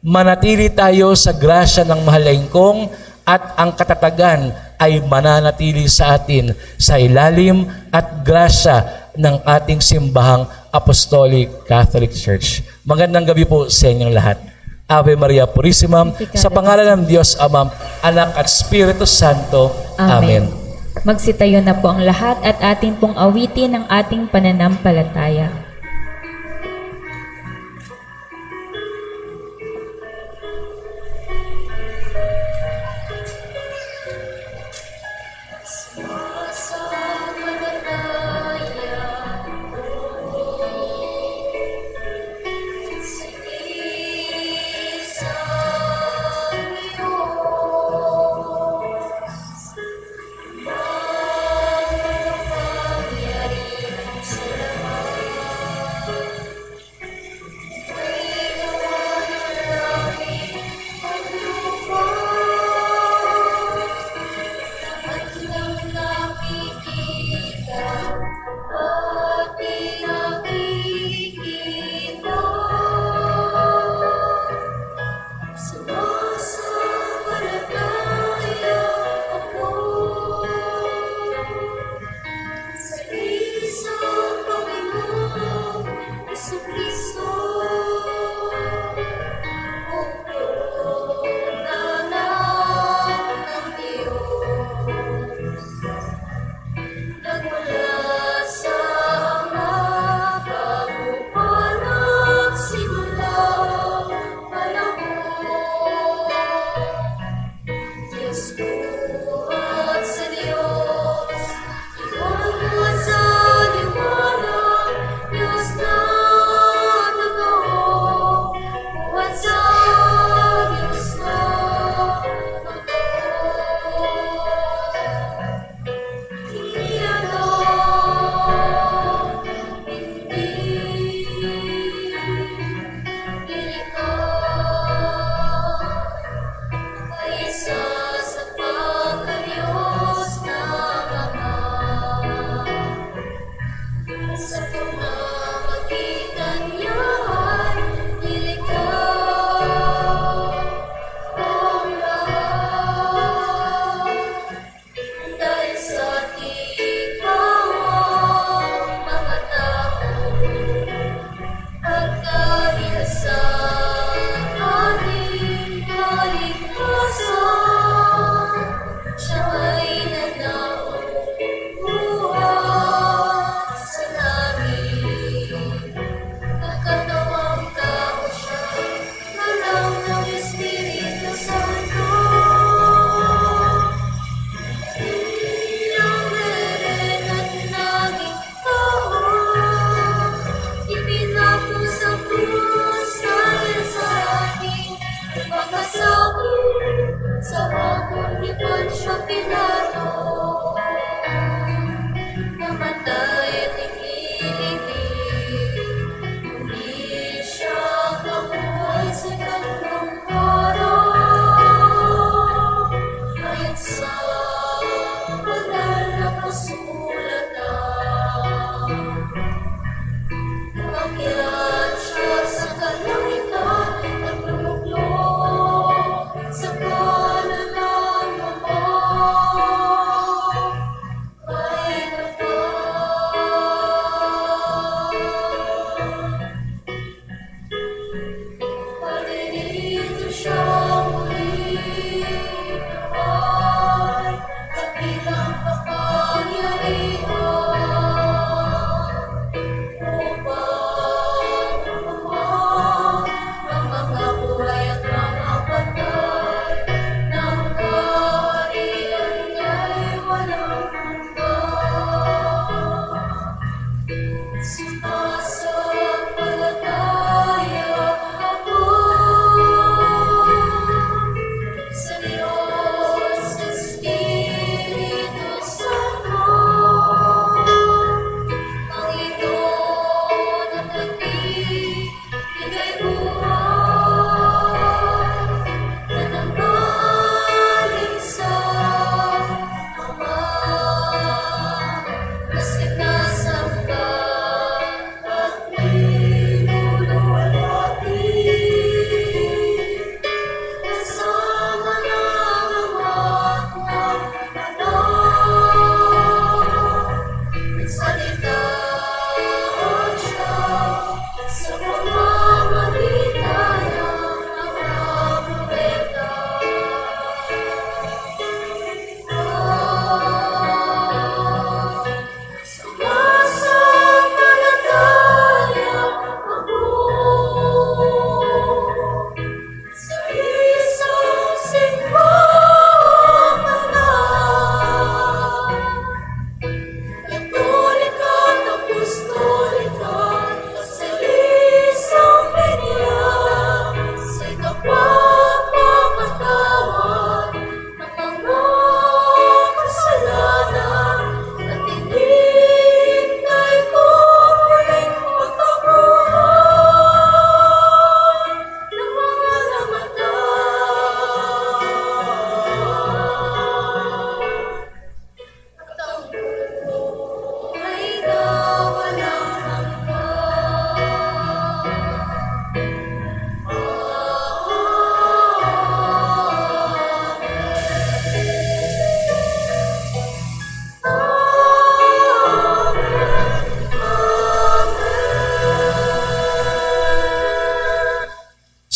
Manatili tayo sa grasya ng mahalaing kong at ang katatagan ay mananatili sa atin sa ilalim at grasya ng ating simbahang Apostolic Catholic Church. Magandang gabi po sa inyong lahat. Ave Maria Purissima, sa pangalan ng Diyos Ama, Anak at Espiritu Santo. Amen. Magsitayo na po ang lahat at ating pong awitin ang ating pananampalataya.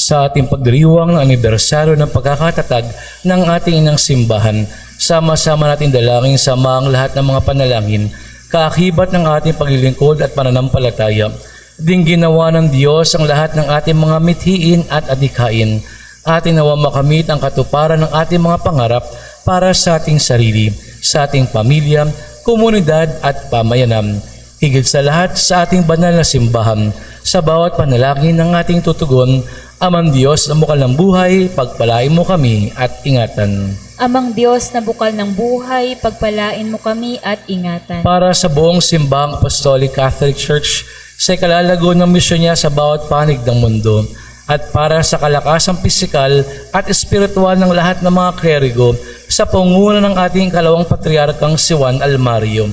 sa ating pagdiriwang ng anibersaryo ng pagkakatatag ng ating inang simbahan. Sama-sama natin dalangin sama ang lahat ng mga panalangin, kaakibat ng ating paglilingkod at pananampalataya. Ding ginawa ng Diyos ang lahat ng ating mga mithiin at adhikain. Atin nawa makamit ang katuparan ng ating mga pangarap para sa ating sarili, sa ating pamilya, komunidad at pamayanan. Higit sa lahat sa ating banal na simbahan, sa bawat panalangin ng ating tutugon, Amang Diyos na bukal ng buhay, pagpalain mo kami at ingatan. Amang Diyos na bukal ng buhay, pagpalain mo kami at ingatan. Para sa buong simbahang Apostolic Catholic Church, sa ikalalago ng misyon niya sa bawat panig ng mundo, at para sa kalakasang pisikal at espiritual ng lahat ng mga kleriko sa pangunguna ng ating kalawang patriarkang si Juan Almario.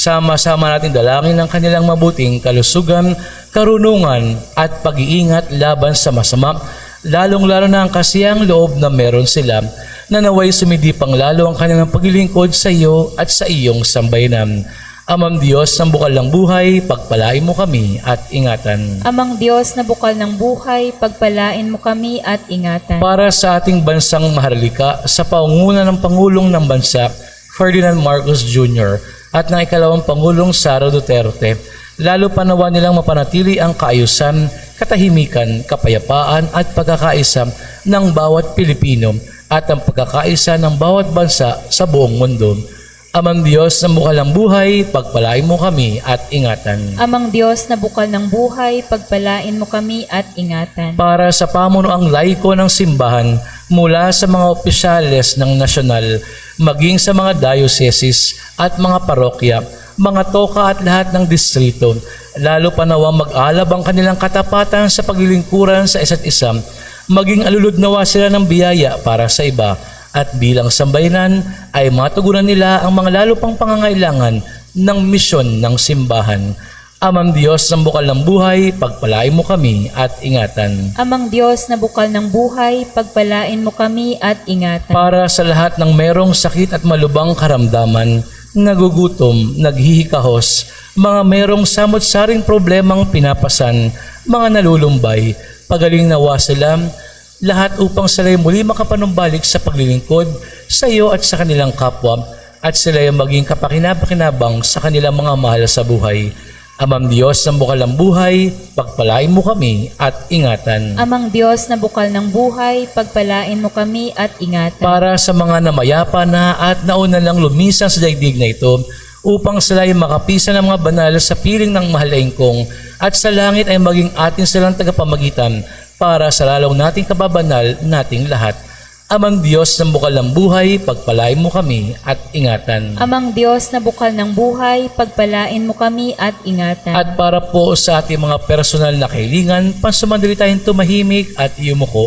Sama-sama natin dalangin ang kanilang mabuting kalusugan, karunungan at pag-iingat laban sa masama, lalong-lalo na ang kasiyang loob na meron sila, na naway sumidipang lalo ang kanilang paglilingkod sa iyo at sa iyong sambayanan. Amang Diyos ng bukal ng buhay, pagpalain mo kami at ingatan. Amang Diyos na bukal ng buhay, pagpalain mo kami at ingatan. Para sa ating bansang maharlika, sa paunguna ng Pangulong ng Bansa, Ferdinand Marcos Jr., at ng ikalawang Pangulong Sara Duterte, lalo pa nawa nilang mapanatili ang kaayusan, katahimikan, kapayapaan at pagkakaisa ng bawat Pilipino at ang pagkakaisa ng bawat bansa sa buong mundo. Amang Diyos na bukal ng buhay, pagpalain mo kami at ingatan. Amang Diyos na bukal ng buhay, pagpalain mo kami at ingatan. Para sa pamunuang laiko ng simbahan, mula sa mga opisyales ng nasyonal, maging sa mga dioceses at mga parokya, mga toka at lahat ng distrito, lalo pa nawa mag-alab ang kanilang katapatan sa paglilingkuran sa isa't isa, maging alulod nawa sila ng biyaya para sa iba, at bilang sambayanan ay matugunan nila ang mga lalo pang pangangailangan ng misyon ng simbahan. Amang Diyos ng bukal ng buhay, pagpalain mo kami at ingatan. Amang Diyos na bukal ng buhay, pagpalain mo kami at ingatan. Para sa lahat ng merong sakit at malubang karamdaman, nagugutom, naghihikahos, mga merong samot-saring problemang pinapasan, mga nalulumbay, pagaling nawa sila, lahat upang sila'y muli makapanumbalik sa paglilingkod sa iyo at sa kanilang kapwa, at sila'y maging kapakinabang sa kanilang mga mahal sa buhay. Amang Diyos ng bukal ng buhay, pagpalain mo kami at ingatan. Amang Diyos na bukal ng buhay, pagpalain mo kami at ingatan. Para sa mga namayapa na at nauna lang lumisan sa daigdig na ito, upang sila ay makapisa ng mga banal sa piling ng mahal na ingkong, at sa langit ay maging atin silang tagapamagitan para sa lalong nating kababanal nating lahat. Amang Diyos ng bukal ng buhay, pagpalain mo kami at ingatan. Amang Diyos na bukal ng buhay, pagpalain mo kami at ingatan. At para po sa ating mga personal na kailangan, pansamandali tayong tumahimik at yumuko.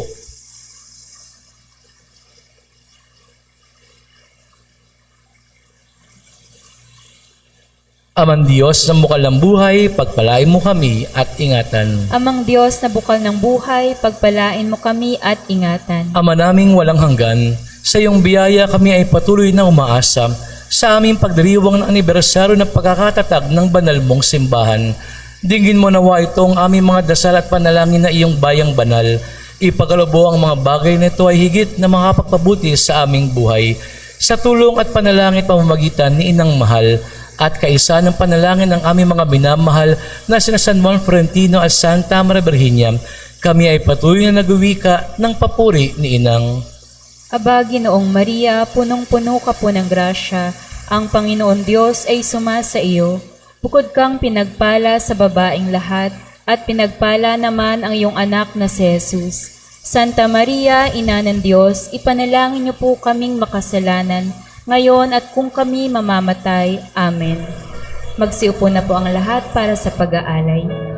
Amang Diyos ng bukal ng buhay, pagpalain mo kami at ingatan. Amang Diyos na bukal ng buhay, pagpalain mo kami at ingatan. Ama naming walang hanggan, sa iyong biyaya kami ay patuloy na umaasa sa aming pagdiriwang ng anibersaryo ng pagkakatatag ng banal mong simbahan. Dinggin mo nawa itong aming mga dasal at panalangin na iyong bayang banal. Ipagalobo ang mga bagay na ito ay higit na makapagpabuti sa aming buhay. Sa tulong at panalangin pamamagitan ni Inang Mahal, at kaisa ng panalangin ng aming mga binamahal na sina San Juan Florentino at Santa Maria Virginia, kami ay patuloy na nagwiwika ng papuri ni Inang. Aba, Ginoong Maria, punong-puno ka po ng grasya, ang Panginoon Diyos ay sumasa iyo. Bukod kang pinagpala sa babaeng lahat, at pinagpala naman ang iyong anak na si Jesus. Santa Maria, Ina ng Diyos, ipanalangin niyo po kaming makasalanan, ngayon at kung kami mamamatay. Amen. Magsiupo na po ang lahat para sa pag-aalay.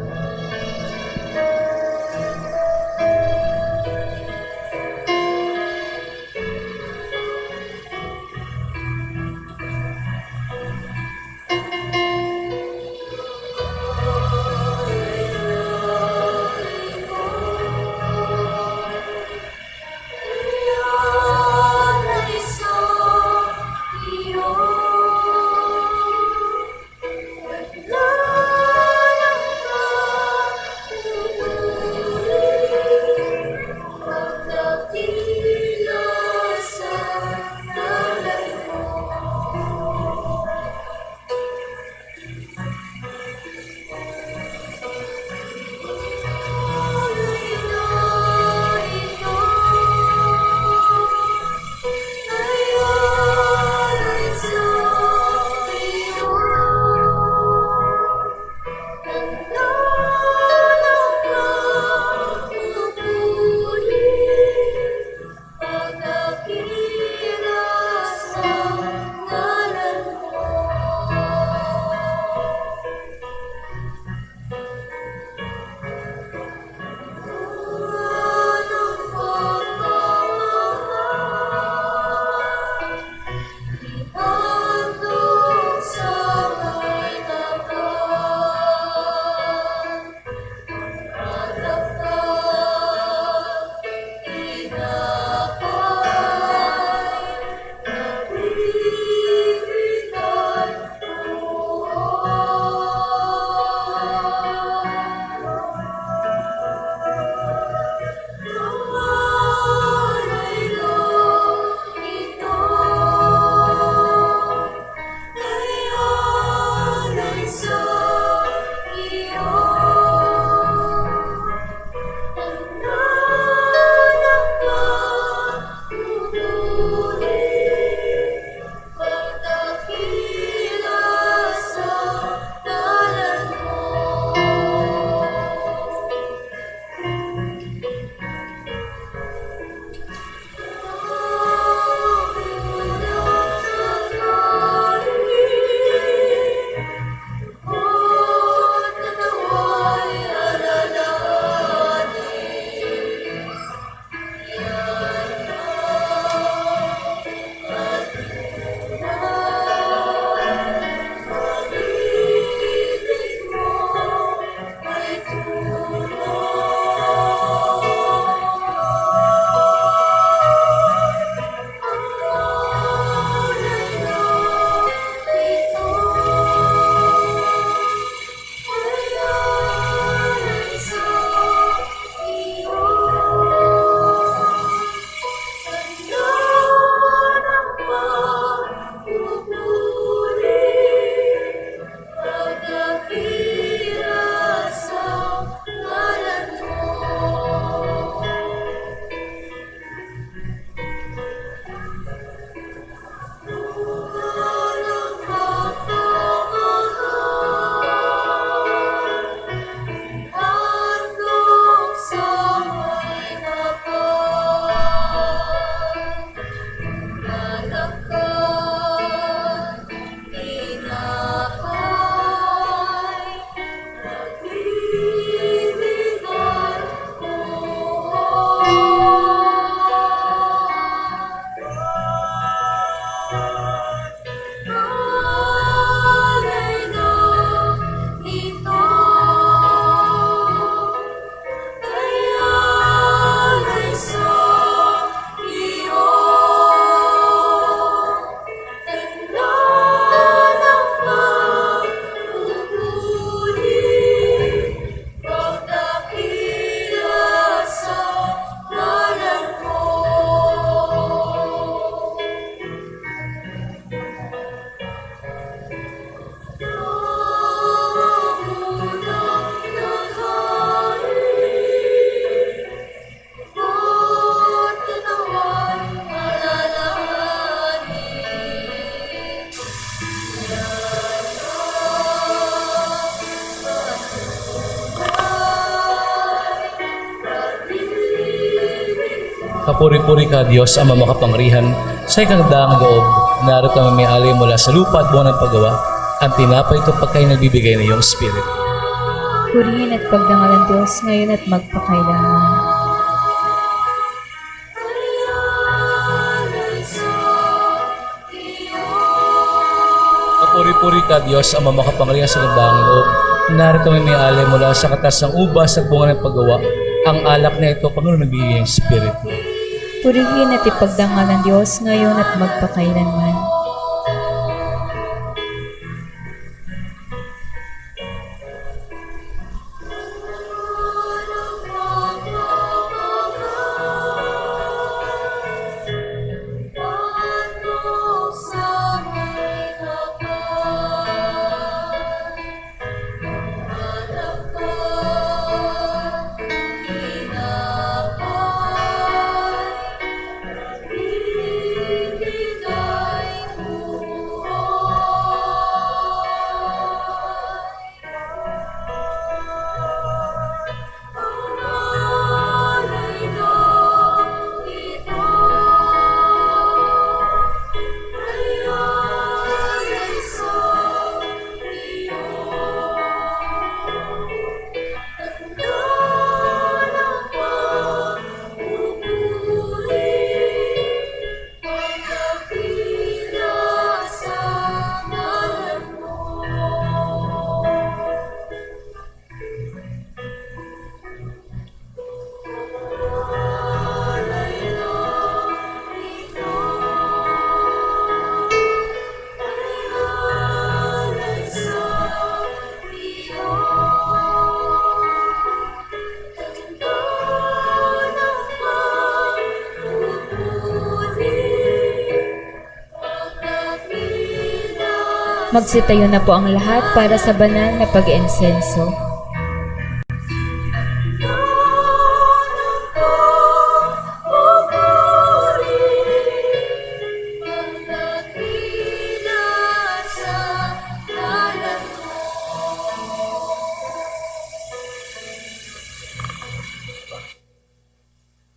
Kapuri-puri ka, Diyos, Ama makapangyarihan, sa ikagdaang loob, narito ang may alay mula sa lupa at buwan ng paggawa, ang tinapay ito pagkain nagbibigay ng iyong Spirit. Purihin at pagdangal ng Diyos ngayon at magpakailanman. Kapuri-puri ka, Diyos, Ama makapangyarihan sa ikagdaang loob, narito ang may alay mula sa katas ng ubas at buwan ng paggawa, ang alak na ito pagkain nagbibigay ng iyong Spirit. Purihin at ipagdangal ng Diyos ngayon at magpakailanman. Magsitayo na po ang lahat para sa banal na pag-iinsenso.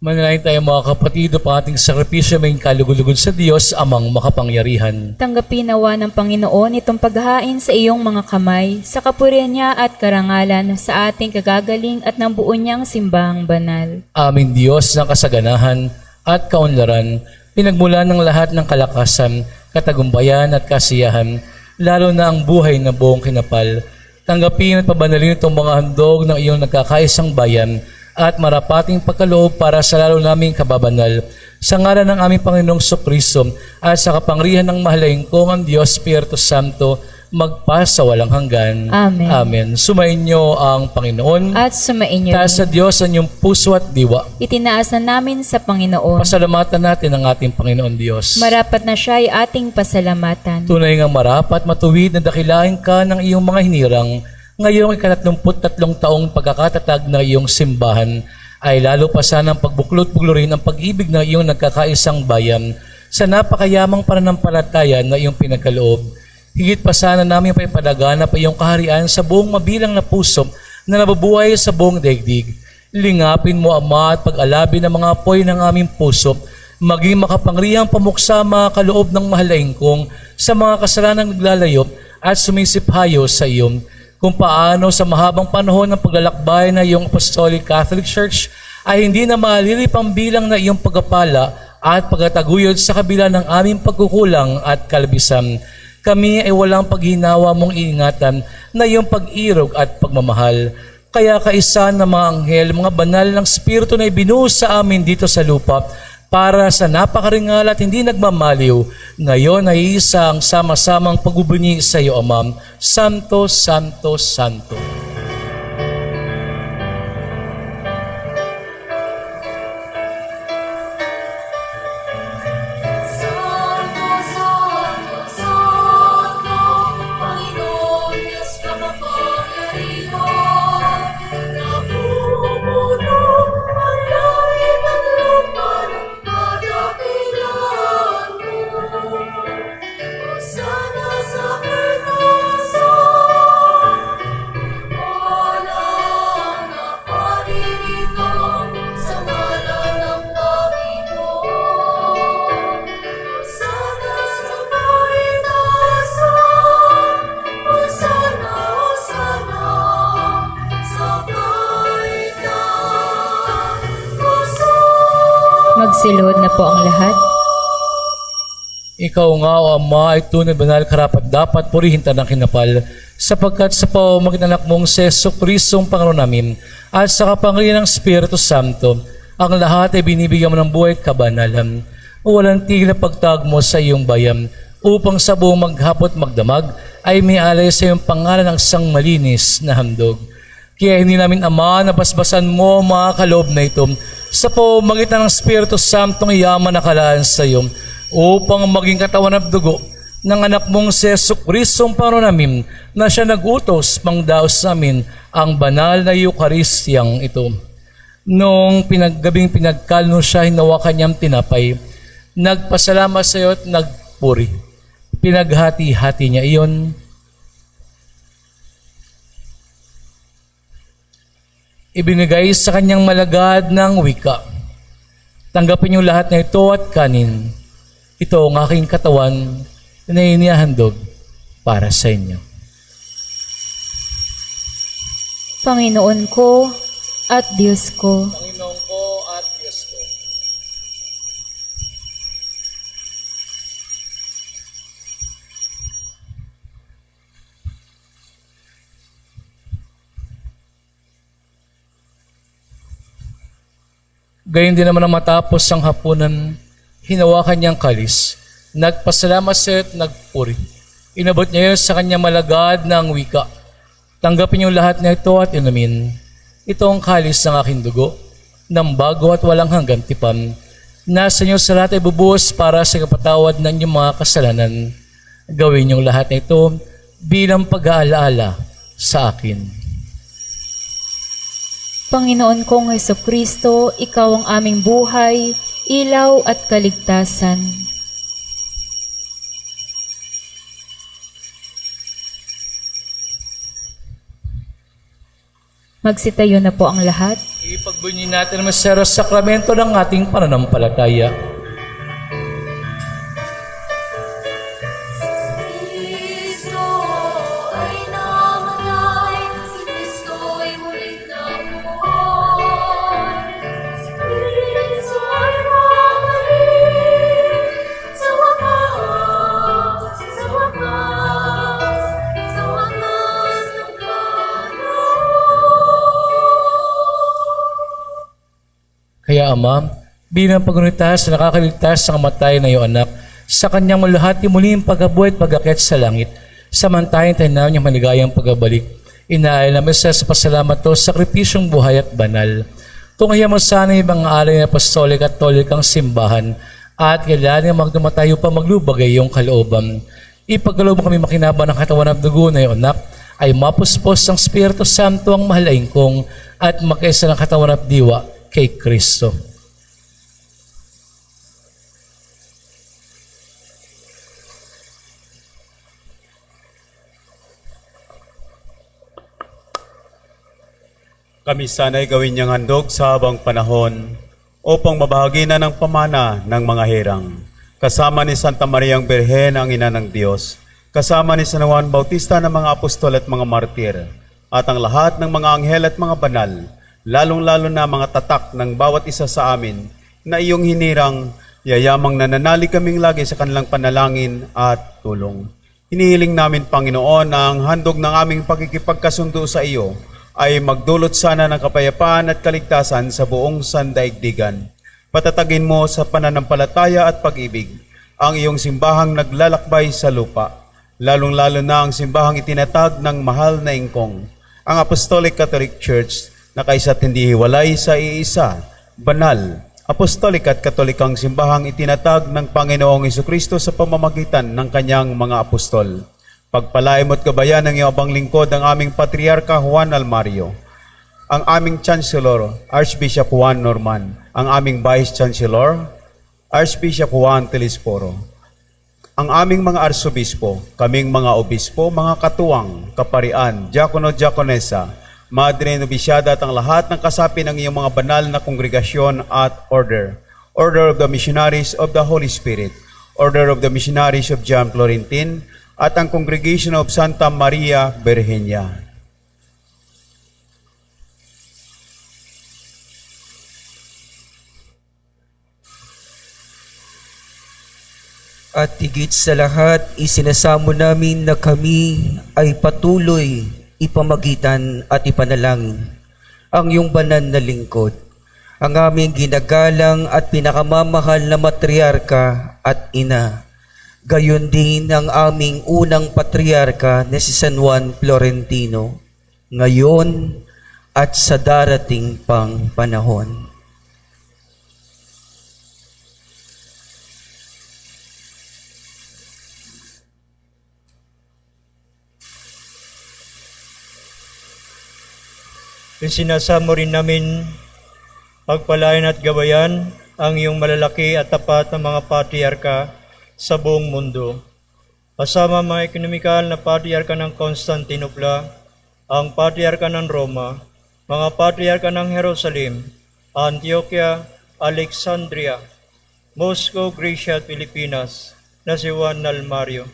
Manalangin tayo mga kapatid upang ating sakripisyo may kalugod-lugod sa Diyos, Amang makapangyarihan. Tanggapin nawa ng Panginoon itong paghahain sa iyong mga kamay, sa kapurihan niya at karangalan sa ating kagagaling at ng buo niyang simbahang banal. Aming Diyos ng kasaganahan at kaunlaran, pinagmulan ng lahat ng kalakasan, katagumpayan at kasiyahan, lalo na ang buhay na buong kinapal. Tanggapin at pabanalin itong mga handog ng iyong nagkakaisang bayan, at marapating pagkaloob para sa lalo naming kababanal. Sa ngalan ng aming Panginoong Sokristo at sa kapangyarihan ng mahalaing kong ang Diyos Espiritu Santo, magpasa walang hanggan. Amen. Amen. Sumainyo ang Panginoon. At sumainyo Taas sa Diyos ang inyong puso at diwa. itinaas na namin sa Panginoon. Pasalamatan natin ang ating Panginoon Diyos. Marapat na siya ay ating pasalamatan. Tunay nga marapat matuwid na dakilain ka ng iyong mga hinirang. Ngayong 33 taong pagkakatatag na iyong simbahan ay lalo pa sanang pagbuklod-buklurin ang pag-ibig ng iyong nagkakaisang bayan sa napakayamang pananampalataya na iyong pinagkaloob. Higit pa sana namin paipadaganap ang iyong kaharian sa buong mabilang na puso na nabubuhay sa buong daigdig. Lingapin mo, Ama, at pag-alabi ng mga apoy ng aming puso, maging makapangyarihang pamuksa mga kaloob ng mahalaing kong sa mga kasalanang naglalayo at sumisiphayo sa iyo. Kung paano sa mahabang panahon ng paglalakbay na iyong Apostolic Catholic Church ay hindi na malilip ang bilang na iyong pagpapala at pagtataguyod sa kabila ng aming pagkukulang at kalabisan. Kami ay walang paghinawa mong iingatan na iyong pag-irog at pagmamahal. Kaya kaisa ng mga anghel, mga banal ng Espiritu na ibinuhos sa amin dito sa lupa, para sa napakaringal at hindi nagmamaliw, ngayon ay isang sama-samang pagbubunyi sa iyo, Ama. Santo, Santo, Santo. Magsiluhod na po ang lahat. Ikaw nga, O Ama, ay tunay banal karapat dapat purihin ng kinapal, sapagkat sa pamamagitan ng anak mong si Jesucristo ang Panginoon namin, at sa kapangyarihan ng Espiritu Santo, ang lahat ay binibigyan mo ng buhay at kabanalan. Walang tigil na pagtawag mo sa iyong bayan, upang sa buong maghapot magdamag ay may alay sa iyong pangalan ng isang malinis na handog. Kaya hindi namin, Ama, nabasbasan mo mga kaloob na ito sa pamamagitan ng Espiritu Santong iyaman na kalaan sa iyo, upang maging katawan at dugo ng anak mong si Jesucristo ang Panginoon namin, na siya nagutos pangdaos sa amin ang banal na Eucharistiyang ito. Noong gabing pinagkalno siya, hinawakan niyang tinapay, nagpasalamat sa iyo at nagpuri. Pinaghati-hati niya iyon. Ibinigay sa kanyang malagad ng wika. Tanggapin niyo lahat na ito at kanin. Ito ang aking katawan na inihahandog para sa inyo. Panginoon ko at Diyos ko, Panginoon ko at Diyos ko. Gayun din naman ang matapos ang hapunan, hinawakan niyang kalis, nagpasalamat sa iyo at nagpuri. Inabot niya yun sa kanyang malagad ng wika. Tanggapin niyo lahat na ito at inumin. Ito ang kalis ng aking dugo, ng bago at walang hanggang tipan. Nasa niyo sa lahat ay bubuhos para sa kapatawad ng inyong mga kasalanan. Gawin niyo lahat na ito bilang pag-aalaala sa akin. Panginoon kong Jesucristo, Ikaw ang aming buhay, ilaw at kaligtasan. Magsitayo na po ang lahat. Ipagbunyi natin ang masero sakramento ng ating pananampalataya. Kristo ay namatay, si Kristo ay muling nabuhay. Si Kristo ay babalik sa wakas, sa wakas, sa wakas ng panahon. Kaya Ama, bilang pagunita sa nakakaligtas sa kamatay na iyong anak, sa kanyang malahati muling pagkabuhay at pag-akyat sa langit, samantayan tayo namin yung maligayang pagbabalik. Inaayal namin sa pasalamat to, sakripisyong buhay at banal. Tunghayan mo sana yung mga alay na apostolik at tolikang simbahan, at kailangan magdumatayo pa maglubagay yung kalooban. Ipagkaloob mo kami makinabang ng katawan at dugo na iyong anak, ay mapuspos ng Espiritu Santo ang mahalaing kong at magkaisa ng katawan at diwa kay Kristo. Kami sana'y gawin niyang handog sa habang panahon upang mabahagi na ng pamana ng mga herang. Kasama ni Santa Mariang Birhen ang ina ng Diyos, kasama ni San Juan Bautista ng mga apostol at mga martir, at ang lahat ng mga anghel at mga banal, lalong-lalo na mga tatak ng bawat isa sa amin, na iyong hinirang, yayamang nananalig kaming lagi sa kanilang panalangin at tulong. Hinihiling namin, Panginoon, na ang handog ng aming pagkikipagkasundo sa iyo ay magdulot sana ng kapayapaan at kaligtasan sa buong sandaigdigan. Patatagin mo sa pananampalataya at pag-ibig ang iyong simbahang naglalakbay sa lupa, lalong-lalo na ang simbahang itinatag ng mahal na ingkong, ang Apostolic Catholic Church, na kaysa't hindi hiwalay sa iisa, banal, apostolik at katolikang simbahang itinatag ng Panginoong Jesucristo sa pamamagitan ng kanyang mga apostol. Pagpalain mo't gabayan ng iyong abang lingkod ang aming Patriarka Juan Almario, ang aming Chancellor, Archbishop Juan Norman, ang aming Vice Chancellor, Archbishop Juan Telesforo, ang aming mga arsobispo, kaming mga obispo, mga katuwang, kaparian, diakono, diakonesa, Madre Nobisyada at ang lahat ng kasapi ng iyong mga banal na kongregasyon at order. Order of the Missionaries of the Holy Spirit, Order of the Missionaries of John Florentin, at ang Congregation of Santa Maria Virginia. At higit sa lahat, isinasamo namin na kami ay patuloy ipamagitan at ipanalangin ang iyong banal na lingkod, ang aming ginagalang at pinakamamahal na matriarka at ina. Gayon din ang aming unang patriarka na si San Juan Florentino, ngayon at sa darating pang panahon. Isinasamo rin namin pagpalain at gabayan ang iyong malalaki at tapat na mga patriarka sa buong mundo. Kasama mga ekonomikal na patriarka ng Constantinople, ang patriarka ng Roma, mga patriarka ng Jerusalem, Antioquia, Alexandria, Moscow, Grecia at Pilipinas na si Juan Almario.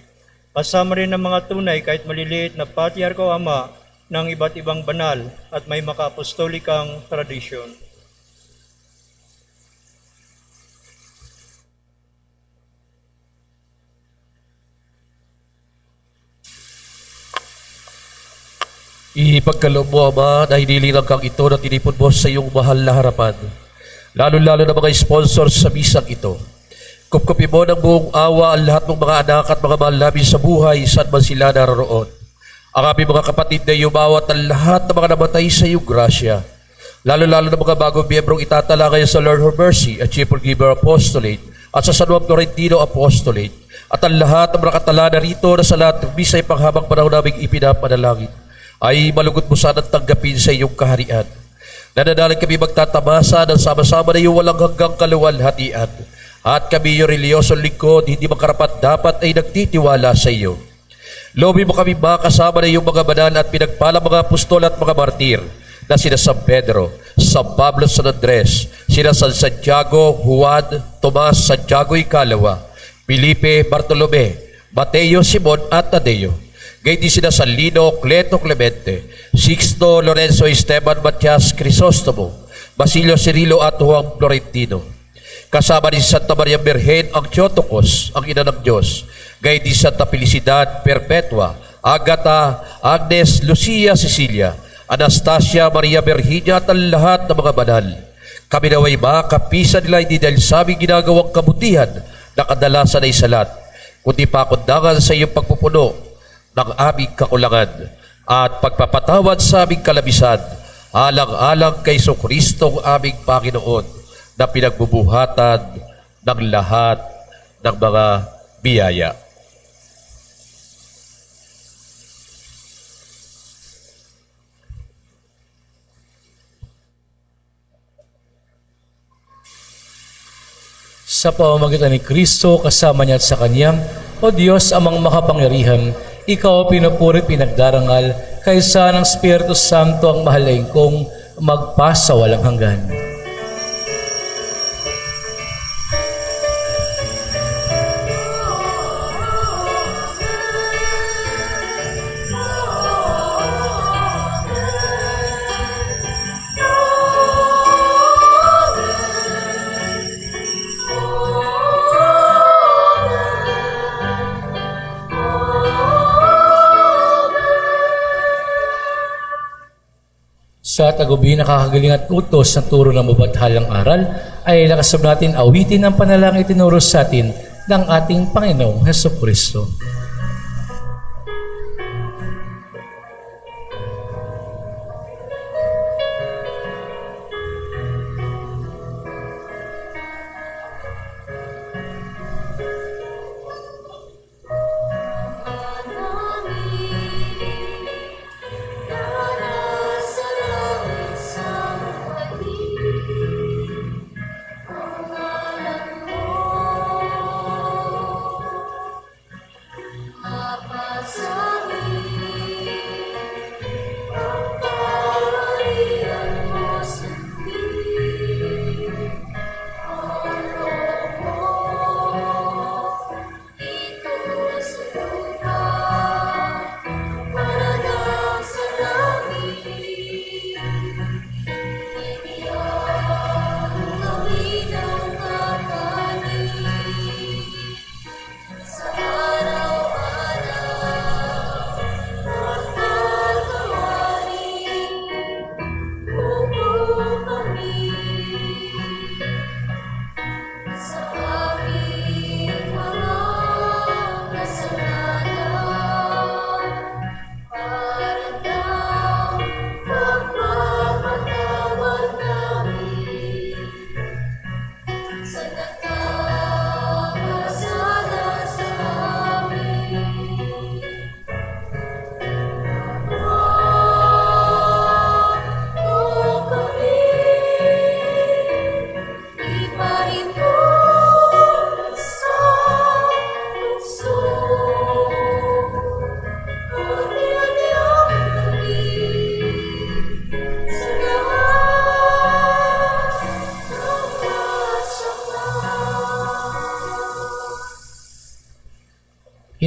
Kasama rin ang mga tunay kahit maliliit na patriarka o ama ng iba't ibang banal at may makapostolikang tradisyon. Ipagkaloob mo, Ama, na hinilinang kang ito na tinipon mo sa iyong mahal na harapan, lalo-lalo na mga sponsors sa misang ito. Kupkupin mo ng buong awa ang lahat ng mga anak at mga mahal namin sa buhay saan man sila naroroon. Ang aming mga kapatid na umawat ang lahat ng mga namatay sa iyong grasya, lalo-lalo na mga bagong miyembrong itatala ngayon sa Lord of Mercy at Chief Giver Apostolate at sa San Juan Florentino Apostolate at ang lahat ng mga katala na rito na sa lahat ng bisay panghabang panahon naming ipinapanalangin ay malugod mo sana tanggapin sa iyong kaharian. Nananalig kami magtatamasa ng sama-sama na iyong walang hanggang kaluwalhatian at kami iyong reliyosong lingkod hindi makarapat dapat ay nagtitiwala sa iyo. Lobi mo kami makasama na iyong mga banal at pinagpalang mga apostol at mga martir na sina San Pedro, San Pablo, San Andres, sina San Santiago, Juan, Tomas, Santiago Ikalawa, Felipe, Bartolome, Mateo, Simon at Tadeo. Gayun din sina San Lino, Cleto, Clemente, Sixto, Lorenzo, Esteban, Matias, Crisostomo, Basilio, Cirilo at Juan Florentino. Kasama ni Santa Maria Birhen ang Theotokos, ang ina ng Diyos. Gayun din Santa Felicidad Perpetua, Agata, Agnes, Lucia, Cecilia, Anastasia, Maria Virginia at ang lahat ng mga banal. Kami naway makakapisan nila hindi dahil sa aming ginagawang kabutihan na kadalasan ay salat, kundi pakundangan sa iyong pagpupuno ng aming kakulangan at pagpapatawad sa aming kalabisan, alang-alang kay Jesucristo ang aming Panginoon na pinagbubuhatan ng lahat ng mga biyaya. Sa pamamagitan ni Kristo, kasama niya at sa Kanyang, O Diyos, amang makapangyarihan, Ikaw pinupuri pinagdarangal, kaysa ng Espiritu Santo ang mahalain kong magpasa walang hanggan. Sa tagubi nakakagaling at utos na turo ng mabathalang aral, ay nakasab natin awitin ang panalangin tinuro sa atin ng ating Panginoong Hesukristo.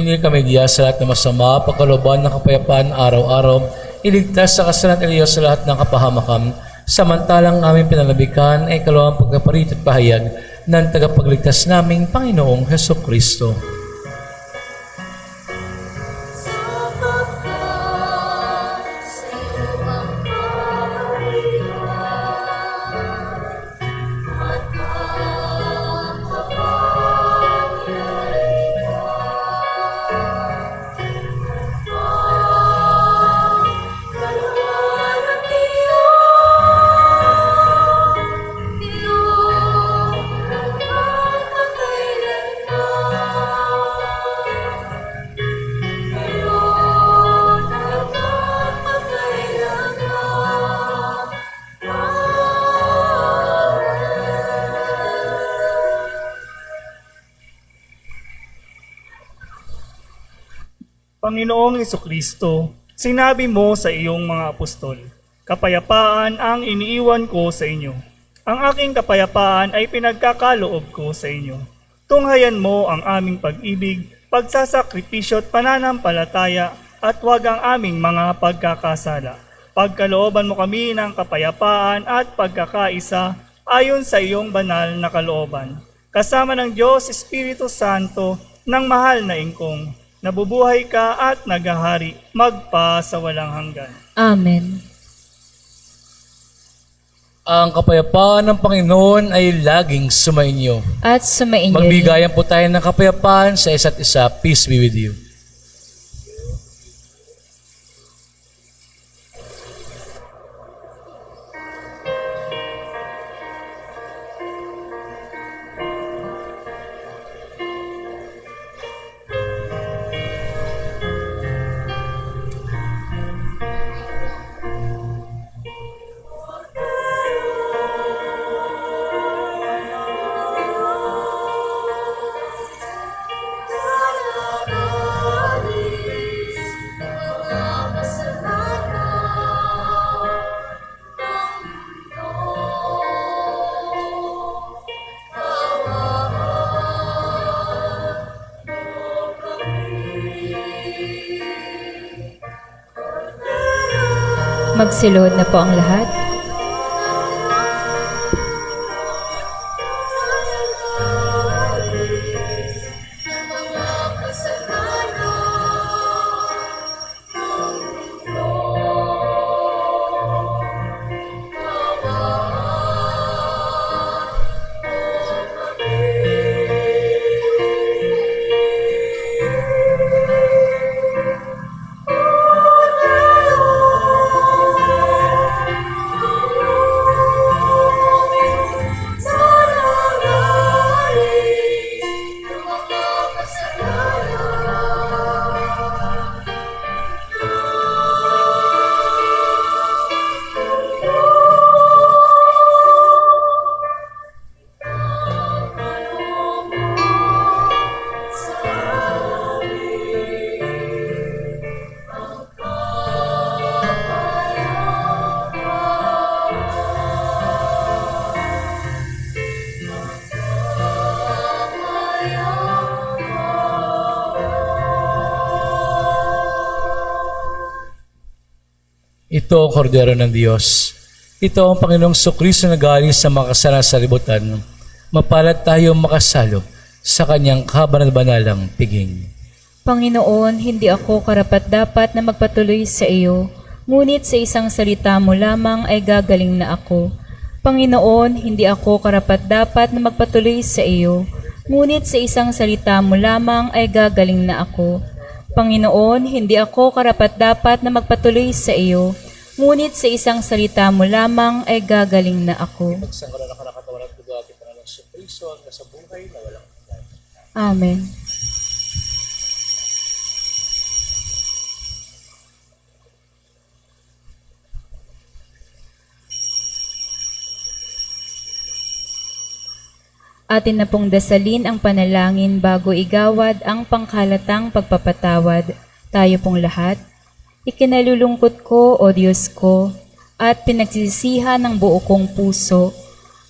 Ininil kami diya sa lahat ng masama, pagkalooban ng kapayapaan araw-araw, iligtas sa kasalanan ng Diyos sa lahat ng kapahamakan, samantalang aming pinalabikan ay kalawang pagkaparit at pahayag ng tagapagligtas naming Panginoong Heso Kristo. Panginoong Hesukristo, sinabi mo sa iyong mga apostol, kapayapaan ang iniiwan ko sa inyo. Ang aking kapayapaan ay pinagkakaloob ko sa inyo. Tunghayan mo ang aming pag-ibig, pagsasakripisyo at pananampalataya at huwag ang aming mga pagkakasala. Pagkalooban mo kami ng kapayapaan at pagkakaisa ayon sa iyong banal na kalooban. Kasama ng Diyos Espiritu Santo ng mahal na ingkong, nabubuhay ka at naghahari magpa sa walang hanggan. Amen. Ang kapayapaan ng Panginoon ay laging sumainyo. At sumainyo rin. Magbigayan po tayo ng kapayapaan sa isa't isa. Peace be with you. Magsilod na po ang lahat. Ito ang kordero ng Diyos. Ito ang Panginoong Sukristo na galing sa makasarang salibutan. Mapalad tayo makasalo sa kanyang kabanal-banalang piging. Panginoon, hindi ako karapat-dapat na magpatuloy sa iyo, ngunit sa isang salita mo lamang ay gagaling na ako. Panginoon, hindi ako karapat-dapat na magpatuloy sa iyo, ngunit sa isang salita mo lamang ay gagaling na ako. Panginoon, hindi ako karapat-dapat na magpatuloy sa iyo, ngunit sa isang salita mo lamang ay gagaling na ako. Magsanggalan ka na katawan at dugo aking Panginoong Sukristo hanggang sa buhay na walang hanggan. Amen. Atin na pong dasalin ang panalangin bago igawad ang pangkalatang pagpapatawad. Tayo pong lahat. Ikinalulungkot ko, O Diyos ko, at pinagsisihan ng buo kong puso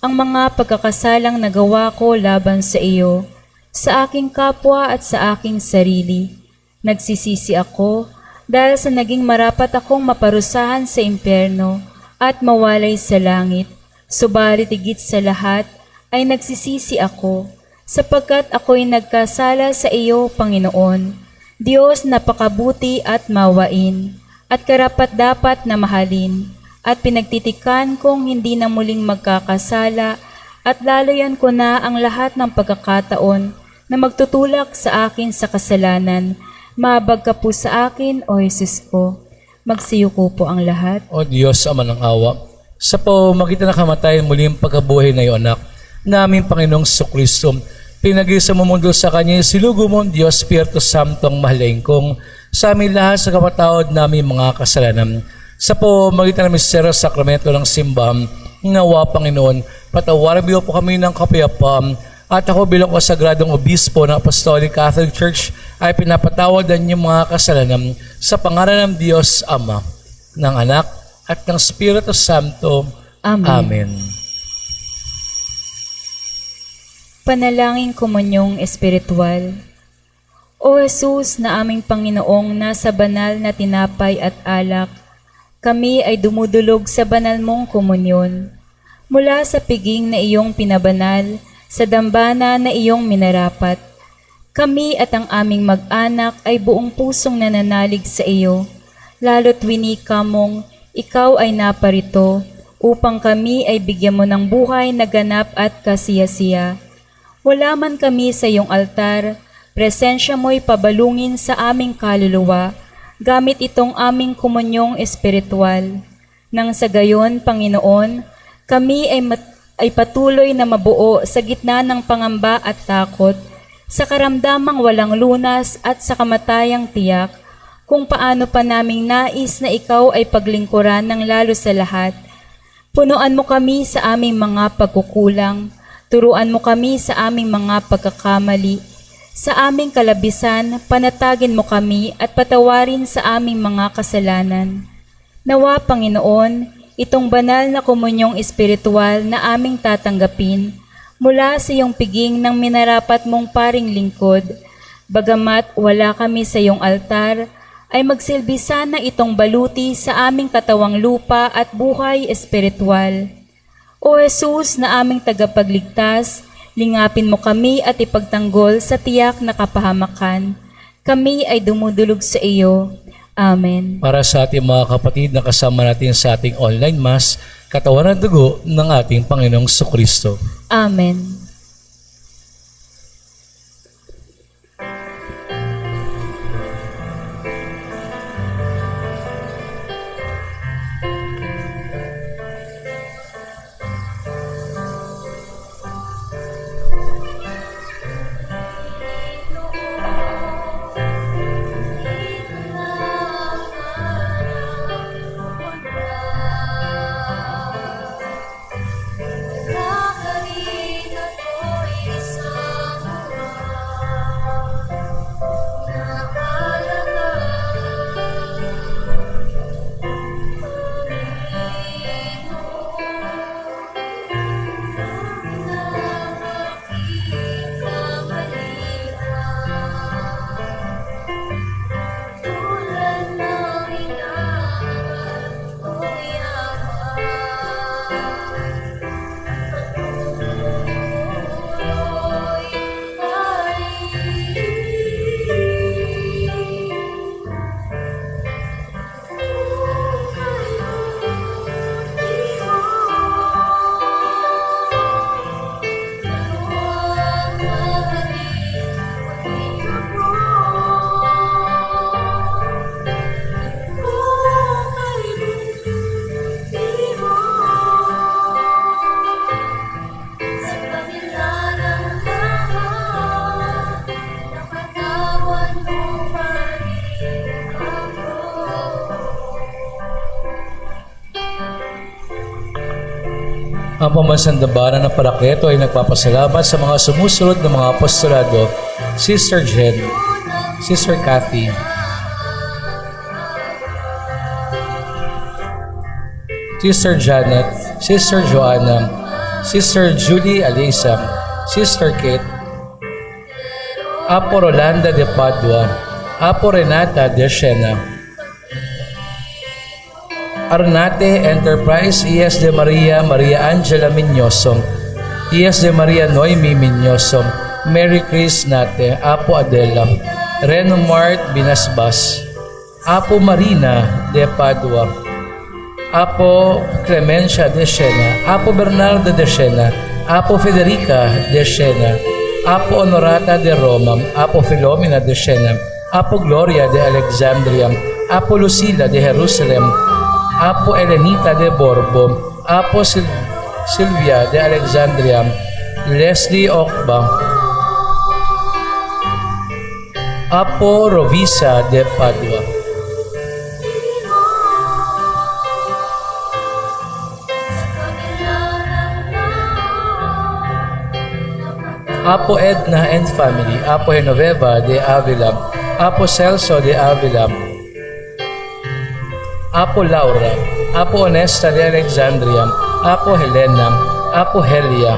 ang mga pagkakasalang nagawa ko laban sa iyo, sa aking kapwa at sa aking sarili. Nagsisisi ako dahil sa naging marapat akong maparusahan sa impyerno at mawalay sa langit. Subalit higit sa lahat ay nagsisisi ako sapagkat ako'y nagkasala sa iyo, Panginoon. Diyos napakabuti at mawain at karapat-dapat na mahalin at pinagtitikan kong hindi na muling magkakasala at lalayan ko na ang lahat ng pagkakataon na magtutulak sa akin sa kasalanan. Maabag ka po sa akin, O Jesus ko. Magsiyuko po ang lahat. O Diyos, Ama ng awa, sa pamagitan ng kamatayan muli ang pagkabuhay na iyo, anak, naming Panginoong Kristo, pinag-isa mo mundo sa Kanya, silugo mo, Diyos, Espiritu Santo, ang mahalain kong sa amin lahat sa kapatawad namin mga kasalanan. Sa pamagitan ng misteryo sakramento ng simbahan, nawa, Panginoon, patawarin mo po kami ng kapayapaan, at ako bilang kasagradong obispo ng Apostolic Catholic Church ay pinapatawad ang inyong mga kasalanan sa pangalan ng Diyos Ama, ng Anak, at ng Espiritu Santo. Amen. Amen. Panalangin Komonyong Espiritual. O Jesus na aming Panginoong nasa banal na tinapay at alak, kami ay dumudulog sa banal mong komunyon. Mula sa piging na iyong pinabanal, sa dambana na iyong minarapat, kami at ang aming mag-anak ay buong pusong nananalig sa iyo, lalo't winika mong ikaw ay naparito upang kami ay bigyan mo ng buhay na ganap at kasiyasiya. Wala man kami sa iyong altar, presensya mo'y pabalungin sa aming kaluluwa, gamit itong aming komonyong espiritual. Nang sa gayon, Panginoon, kami ay patuloy na mabuo sa gitna ng pangamba at takot, sa karamdamang walang lunas at sa kamatayang tiyak, kung paano pa naming nais na ikaw ay paglingkuran ng lalo sa lahat. Punuan mo kami sa aming mga pagkukulang, turuan mo kami sa aming mga pagkakamali, sa aming kalabisan, panatagin mo kami at patawarin sa aming mga kasalanan. Nawa, Panginoon, itong banal na komunyong espiritual na aming tatanggapin mula sa iyong piging ng minarapat mong paring lingkod, bagamat wala kami sa iyong altar, ay magsilbi sana itong baluti sa aming katawang lupa at buhay espiritual. O Jesus na aming tagapagligtas, lingapin mo kami at ipagtanggol sa tiyak na kapahamakan. Kami ay dumudulog sa iyo. Amen. Para sa ating mga kapatid na kasama natin sa ating online mass, katawan at dugo ng ating Panginoong Kristo. Amen. Ang pambansang dambana ng Parakleto ay nagpapasalamat sa mga sumusunod na mga apostolado, Sister Jen, Sister Cathy, Sister Janet, Sister Joanna, Sister Julie Alisa, Sister Kate, Apo Rolanda de Padua, Apo Renata de Siena. Arnate Enterprise, I.S. de Maria, Maria Angela Minyosong, I.S. de Maria Noemi Minyosong, Mary Chris Nate, Apo Adela, Reno Mart Binasbas, Apo Marina de Padua, Apo Clemencia de Siena, Apo Bernardo de Siena, Apo Federica de Siena, Apo Honorata de Roma, Apo Filomena de Siena, Apo Gloria de Alexandria, Apo Lucila de Jerusalem, Apo Elenita de Borbo, Apo Silvia de Alexandria, Leslie Okba, Apo Rovisa de Padua, Apo Edna and family, Apo Genoveva de Avila, Apo Celso de Avila, Apo Laura, Apo Honesta de Alexandria, Apo Helena, Apo Helia,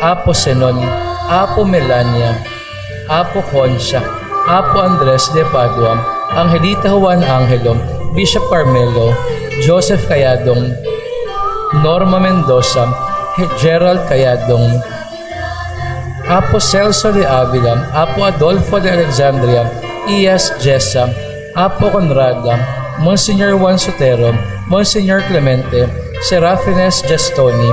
Apo Senon, Apo Melania, Apo Concha, Apo Andres de Padua, Angelita Juan Angelo, Bishop Carmelo, Joseph Cayadong, Norma Mendoza, Gerald Cayadong, Apo Celso de Avila, Apo Adolfo de Alexandria, Ias Jessa, Apo Conrada, Monsignor Juan Sotero, Monsignor Clemente, Serafines Gestoni,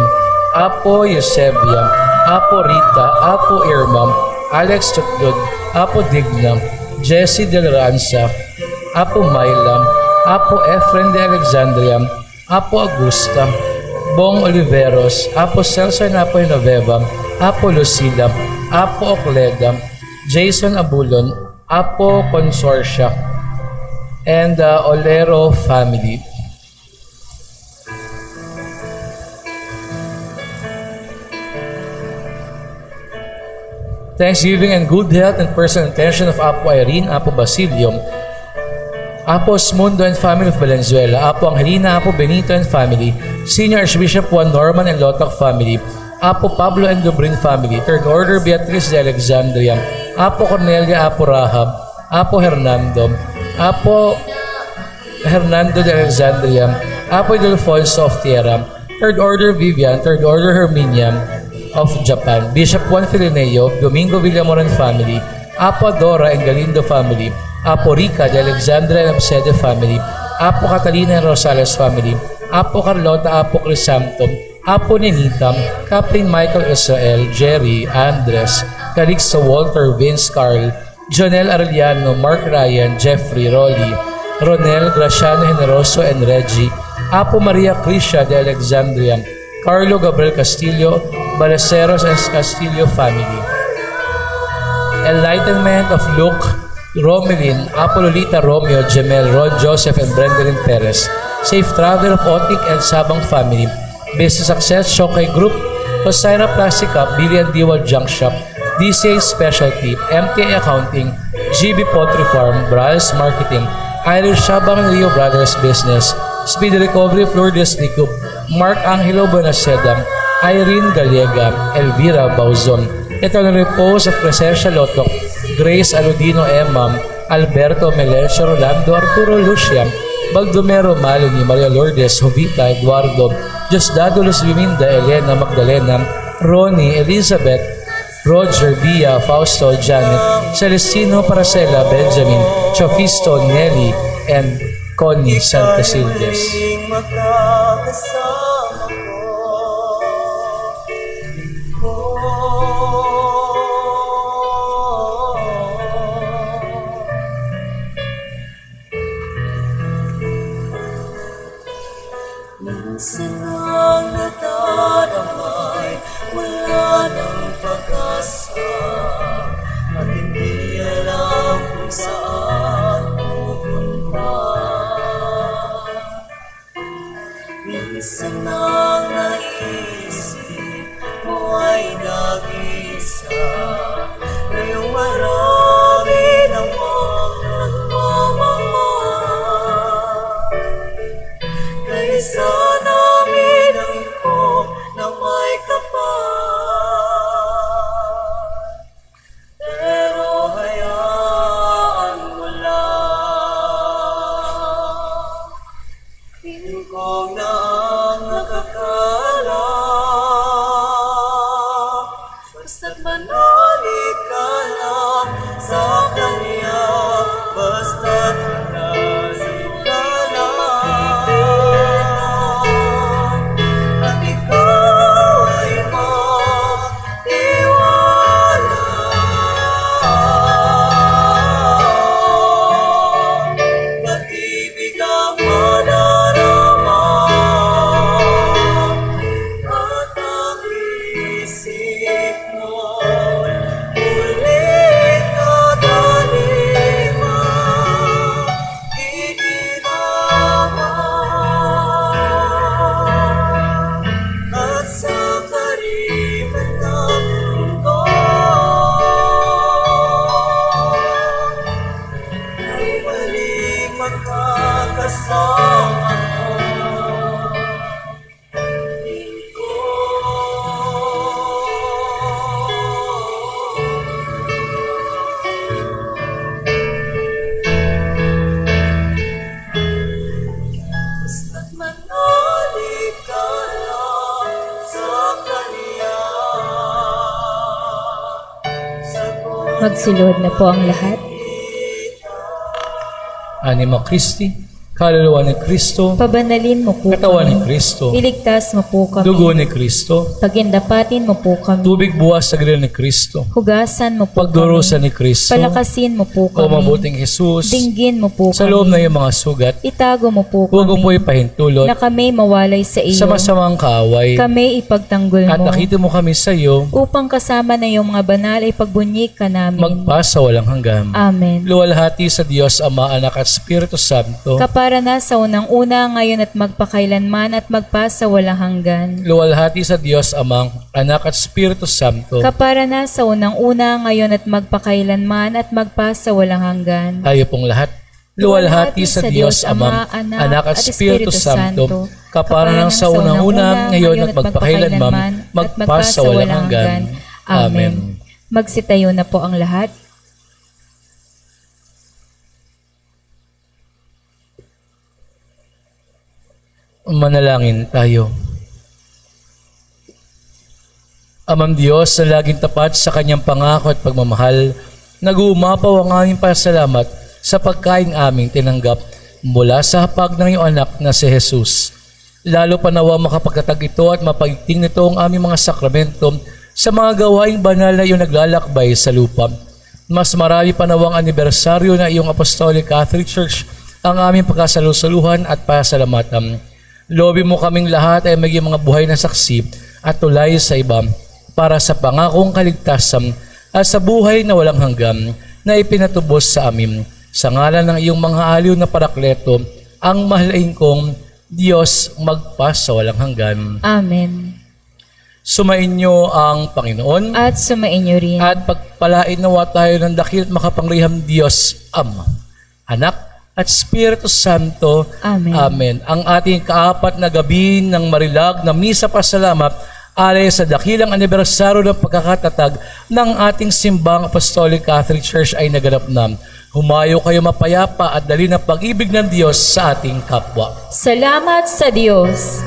Apo Eusebia, Apo Rita, Apo Irma, Alex Tutdud, Apo Digna, Jesse Del Ranza, Apo Myla, Apo Efren de Alexandria, Apo Augusta, Bong Oliveros, Apo Celso and Apo Genoveva, Apo Lucila, Apo Ocleda, Jason Abulon, Apo Consortia, and the Olero family. Thanksgiving and good health and personal intention of Apo Irene, Apo Basilio, Apo Osmundo and family of Valenzuela, Apo Angelina, Apo Benito and family, Senior Archbishop Juan Norman and Lotoc family, Apo Pablo and Dobrin family, Third Order Beatriz de Alexandria, Apo Cornelia, Apo Rahab, Apo Hernando, Apo Hernando de Alexandria, Apo Ildefonso of Tierra, Third Order Vivian, Third Order Herminian of Japan, Bishop Juan Filineo, Domingo Villamoran family, Apo Dora and Galindo family, Apo Rica de Alexandria and Absede family, Apo Catalina and Rosales family, Apo Carlota, Apo Crisanto, Apo Nenita, Captain Michael Israel, Jerry, Andres, Calixto Walter, Vince Carl, Jonel Arellano, Mark Ryan, Jeffrey, Rolly, Ronel, Graciano Generoso and Reggie, Apo Maria Crisha de Alexandria, Carlo Gabriel Castillo, Balaceros and Castillo family. Enlightenment of Luke, Romelin, Apo Lolita Romeo, Jemel, Ron Joseph and Brendan Perez. Safe travel of Otik and Sabang family. Business success, Shokay Group, Hosina Plastic Cup, Billion Diwal Junk Shop, DCA Specialty, MTA Accounting, GB Pottery Farm, Bryce Marketing, Irish Shabang and Rio Brothers Business, Speed Recovery of Lourdes Licup, Mark Angelo Bonaceda, Irene Gallega, Elvira Bauzon, Eternal Repose of Crescencia Lotoc, Grace Aludino Emam, Alberto Melesio Rolando, Arturo Lucia, Baldomero Maloni, Maria Lourdes, Jovita, Eduardo, Diosdado Luz Viminda, Elena Magdalena, Ronnie, Elizabeth, Roger, Bia, Fausto, Janet, Celestino Paracela, Benjamin, Chofisto, Nelly, and Connie Santa Silves. Makakasama ko. Minsan ang nadaramay, wala nang pag-asa, at hindi alam kung saan pupunta. Minsan ang naisip mo ay nag-isa, ngayong marami namang nagmamahal. Kaysa namin ang iko na may kapal, pero hayaan mo lang lingkong na ang nakakalap. Basta't manalig ka lang sa Kanya, basta't manalig ka lang, at ikaw ay matiwala. Pag-ibig ang madarama at ang isip mo ulit kagalima iginama, at sa kariban ng mundo ay balik magkakasama ko. Basta't manalig ka lang sa Kanya, sagot Magsilod na po ang lahat. Anima Christi, kaluluwa ni Kristo, Pabanalin mo po katawan ni kami. Kristo, Iligtas mo po kami. dugo ni Kristo, Pagindapatin mo po kami. tubig buwas sa gril ni Kristo, Hugasan mo po pagdurusa kami. ni Kristo, Palakasin mo po o kami. mabuting Jesus, Dinggin mo po sa kami. loob na iyong mga sugat, Itago mo po huwag mo po kami. ipahintulot Na kami mawalay sa iyo. sa masamang kaaway, Kami ipagtanggol at mo. nakita mo kami sa iyo, Upang kasama na iyong mga banal ay pagbunyik ka namin. magpasa walang hanggan. Amen. Luwalhati sa Diyos, Ama, Anak at Espiritu Santo, Kapara na sa unang-una, ngayon at magpakailanman at magpasa walang hanggan. luwalhati sa Diyos, Amang, Anak at Espiritu Santo, Kapara na sa unang-una, ngayon at magpakailanman at magpasa walang hanggan. tayo pong lahat. Luwalhati sa Diyos, Ama, Anak at Espiritu Santo, kapara ng sa unang-una, ngayon at magpakailanman, magpasa walang hanggan. Amen. Magsitayo na po ang lahat. Manalangin tayo. Amang Diyos na laging tapat sa kanyang pangako at pagmamahal, nag-uumapaw ang aming pasalamat sa pagkain aming tinanggap mula sa hapag ng iyong anak na si Jesus. Lalo pa nawa makapagtatag ito at mapagigting nito ang aming mga sakramento sa mga gawaing banal na iyong naglalakbay sa lupa. Mas marami pa nawang anibersaryo na iyong Apostolic Catholic Church ang aming pagkasalusuluhan at pasalamatan. Loobin mo kaming lahat ay maging mga buhay na saksi at tulay sa iba para sa pangakong kaligtasan at sa buhay na walang hanggan na ipinatubos sa amin. Sa ngalan ng iyong mga aliw na parakleto, ang mahalain kong Diyos magpas sa walang hanggan. Amen. Sumainyo ang Panginoon At sumainyo rin. at pagpalain nawa tayo ng dakil at makapangyarihang Diyos, Ama, Anak at Espiritu Santo. Amen. Amen. Ang ating kaapat na gabi ng marilag na misa pasalamat alay sa dakilang anibersaryo ng pagkakatatag ng ating simbang Apostolic Catholic Church ay naganap na. Humayo kayo mapayapa at dali ng pag-ibig ng Diyos sa ating kapwa. Salamat sa Diyos.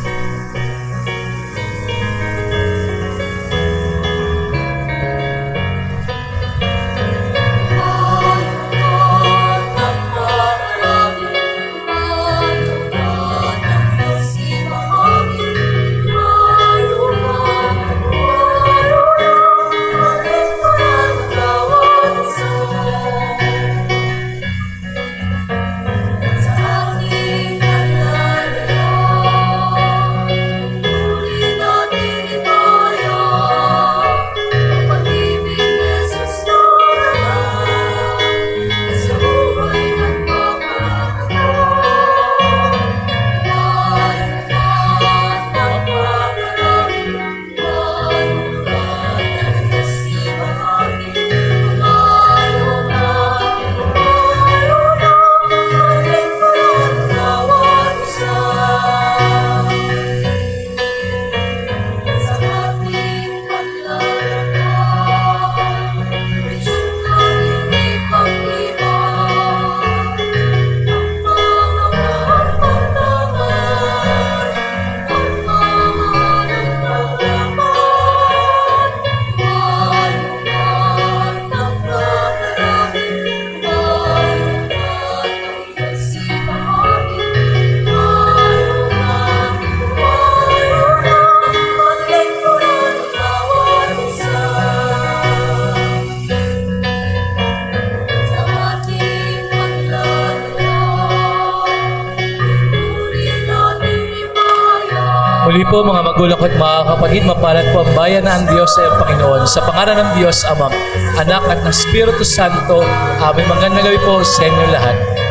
Muli po mga magulang ko at mga kapatid, mapalad po ang bayan na ang Diyos ay ang Panginoon. Sa pangalan ng Diyos, Ama, Anak at ng Espiritu Santo, aming magandang gabi po sa inyo lahat.